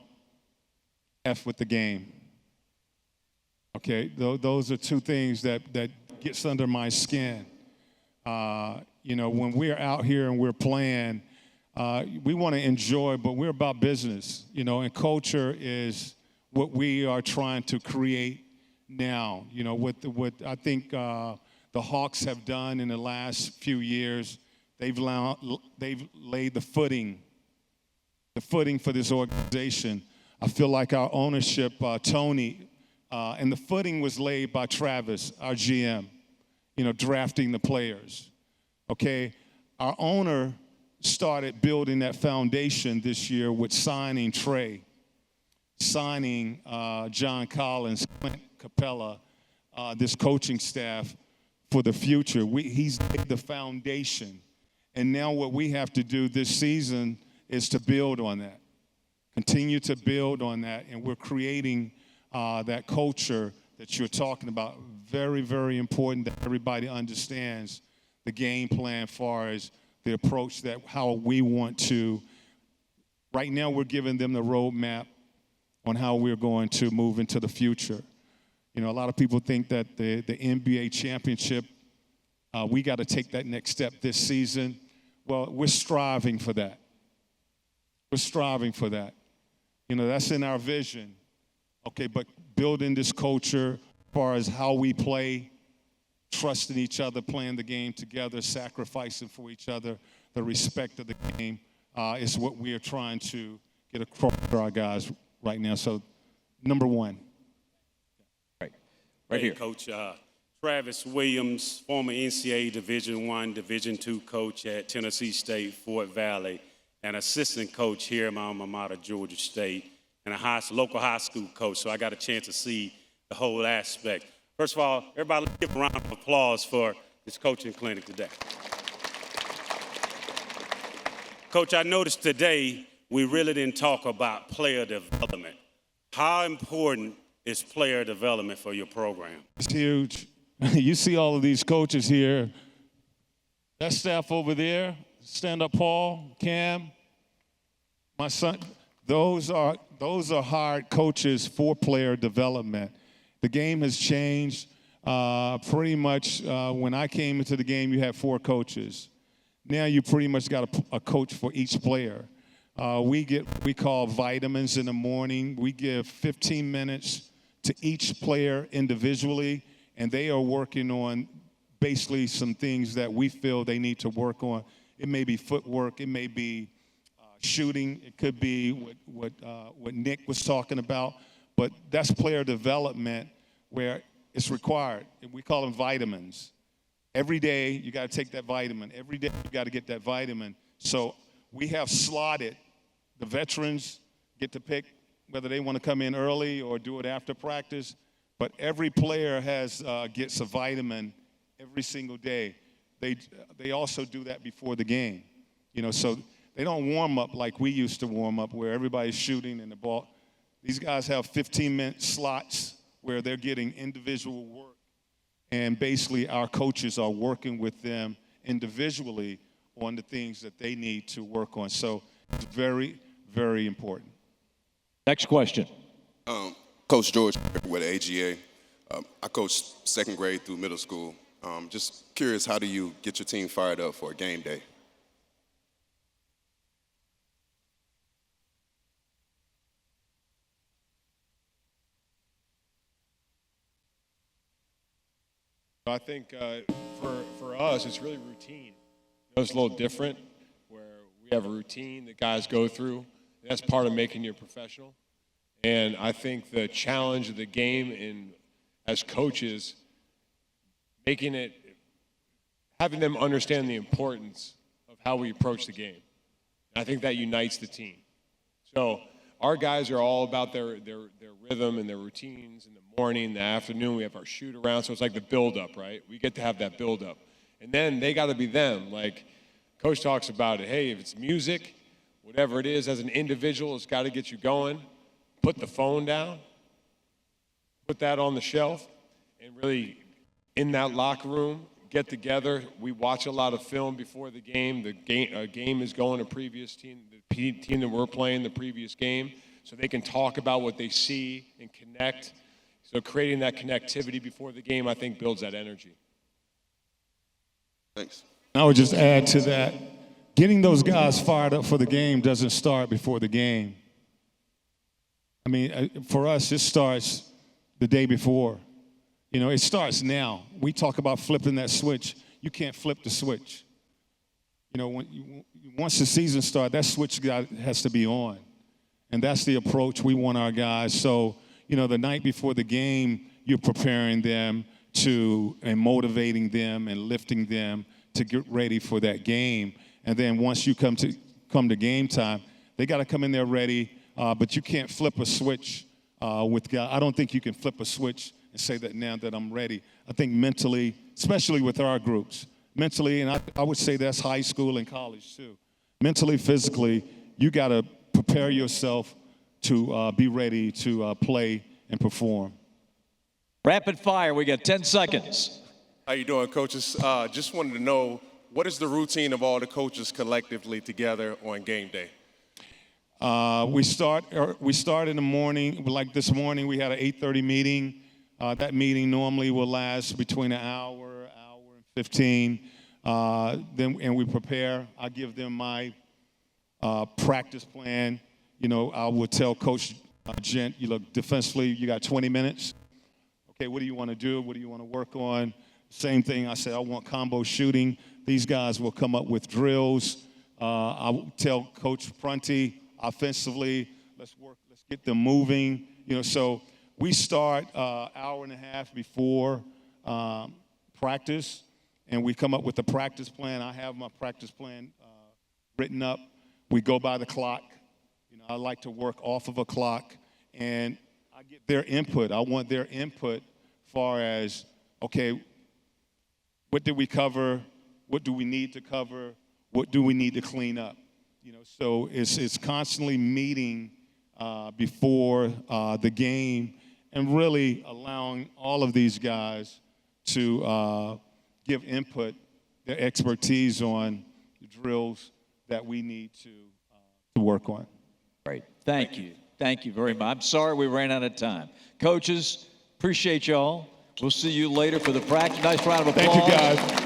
F with the game. Okay, those are 2 things that gets under my skin. When we're out here and we're playing, we want to enjoy, but we're about business, and culture is what we are trying to create now. What I think the Hawks have done in the last few years, they've laid the footing for this organization. I feel like our ownership, Tony, and the footing was laid by Travis, our GM, drafting the players. Okay, our owner started building that foundation this year with signing Trey. signing John Collins, Clint Capella, this coaching staff for the future. He's laid the foundation. And now what we have to do this season is to build on that, continue to build on that. And we're creating that culture that you're talking about. Very, very important that everybody understands the game plan as far as the approach that how we want to. Right now we're giving them the roadmap on how we're going to move into the future. You know, a lot of people think that the NBA championship, we got to take that next step this season. Well, we're striving for that. We're striving for that. You know, that's in our vision. Okay, but building this culture as far as how we play, trusting each other, playing the game together, sacrificing for each other, the respect of the game is what we are trying to get across to our guys right now. So, number one. Right here. Coach Travis Williams, former NCAA Division I, Division II coach at Tennessee State, Fort Valley, and assistant coach here at my alma mater, Georgia State, and a local high school coach. So I got a chance to see the whole aspect. First of all, everybody let's give a round of applause for this coaching clinic today. Coach, I noticed today we really didn't talk about player development. How important is player development for your program? It's huge. You see all of these coaches here. That staff over there, stand up, Paul, Cam, my son. Those are hired coaches for player development. The game has changed. Pretty much when I came into the game, you had 4 coaches. Now you pretty much got a coach for each player. We call vitamins in the morning. We give 15 minutes to each player individually, and they are working on basically some things that we feel they need to work on. It may be footwork, it may be shooting, it could be what Nick was talking about, but that's player development where it's required. We call them vitamins. Every day you got to take that vitamin. Every day you got to get that vitamin. So we have slotted. The veterans get to pick whether they want to come in early or do it after practice, but every player gets a vitamin every single day. They also do that before the game, you know. So they don't warm up like we used to warm up, where everybody's shooting and the ball. These guys have 15-minute slots where they're getting individual work, and basically our coaches are working with them individually on the things that they need to work on. So it's very, very important. Next question. Coach George with AGA. I coached second grade through middle school. Just curious, how do you get your team fired up for a game day? I think for us, it's really routine. It's a little different, where we have a routine that guys go through. That's part of making you a professional. And I think the challenge of the game as coaches, having them understand the importance of how we approach the game. And I think that unites the team. So our guys are all about their rhythm and their routines in the morning, the afternoon. We have our shoot around, so it's like the build-up, right? We get to have that build-up. And then they got to be them. Like Coach talks about it. Hey, if it's music, whatever it is, as an individual, it's got to get you going. Put the phone down. Put that on the shelf. And really, in that locker room, get together. We watch a lot of film before the game. The game is going to previous team, the team that we're playing the previous game, so they can talk about what they see and connect. So creating that connectivity before the game, I think, builds that energy. Thanks. I would just add to that, getting those guys fired up for the game doesn't start before the game. I mean, for us, it starts the day before. You know, it starts now. We talk about flipping that switch. You can't flip the switch. You know, once the season starts, that switch has to be on. And that's the approach we want our guys. So, you know, the night before the game, you're preparing them and motivating them and lifting them to get ready for that game. And then once you come to game time, they got to come in there ready but you can't flip a switch with guys. I don't think you can flip a switch and say that now that I'm ready. I think mentally, especially with our groups, mentally, and I would say that's high school and college too. Mentally, physically, you got to prepare yourself to be ready to play and perform. Rapid fire, we got 10 seconds. How you doing, coaches? Just wanted to know, what is the routine of all the coaches collectively together on game day? We start in the morning. Like this morning, we had an 8:30 meeting. That meeting normally will last between an hour and 15. And we prepare. I give them my practice plan. You know, I would tell Coach Gent, you look, defensively, you got 20 minutes. Okay, what do you want to do? What do you want to work on? Same thing, I said, I want combo shooting. These guys will come up with drills. I will tell Coach Prunty, offensively, let's get them moving. You know, so we start hour and a half before practice, and we come up with a practice plan. I have my practice plan written up. We go by the clock. You know, I like to work off of a clock, and I get their input. I want their input far as, okay, what did we cover? What do we need to cover? What do we need to clean up? You know, so it's constantly meeting before the game and really allowing all of these guys to give input, their expertise on the drills that we need to work on. Great. Thank you. Thank you very much. I'm sorry we ran out of time. Coaches, appreciate y'all. We'll see you later for the practice. Nice round of applause. Thank you, guys.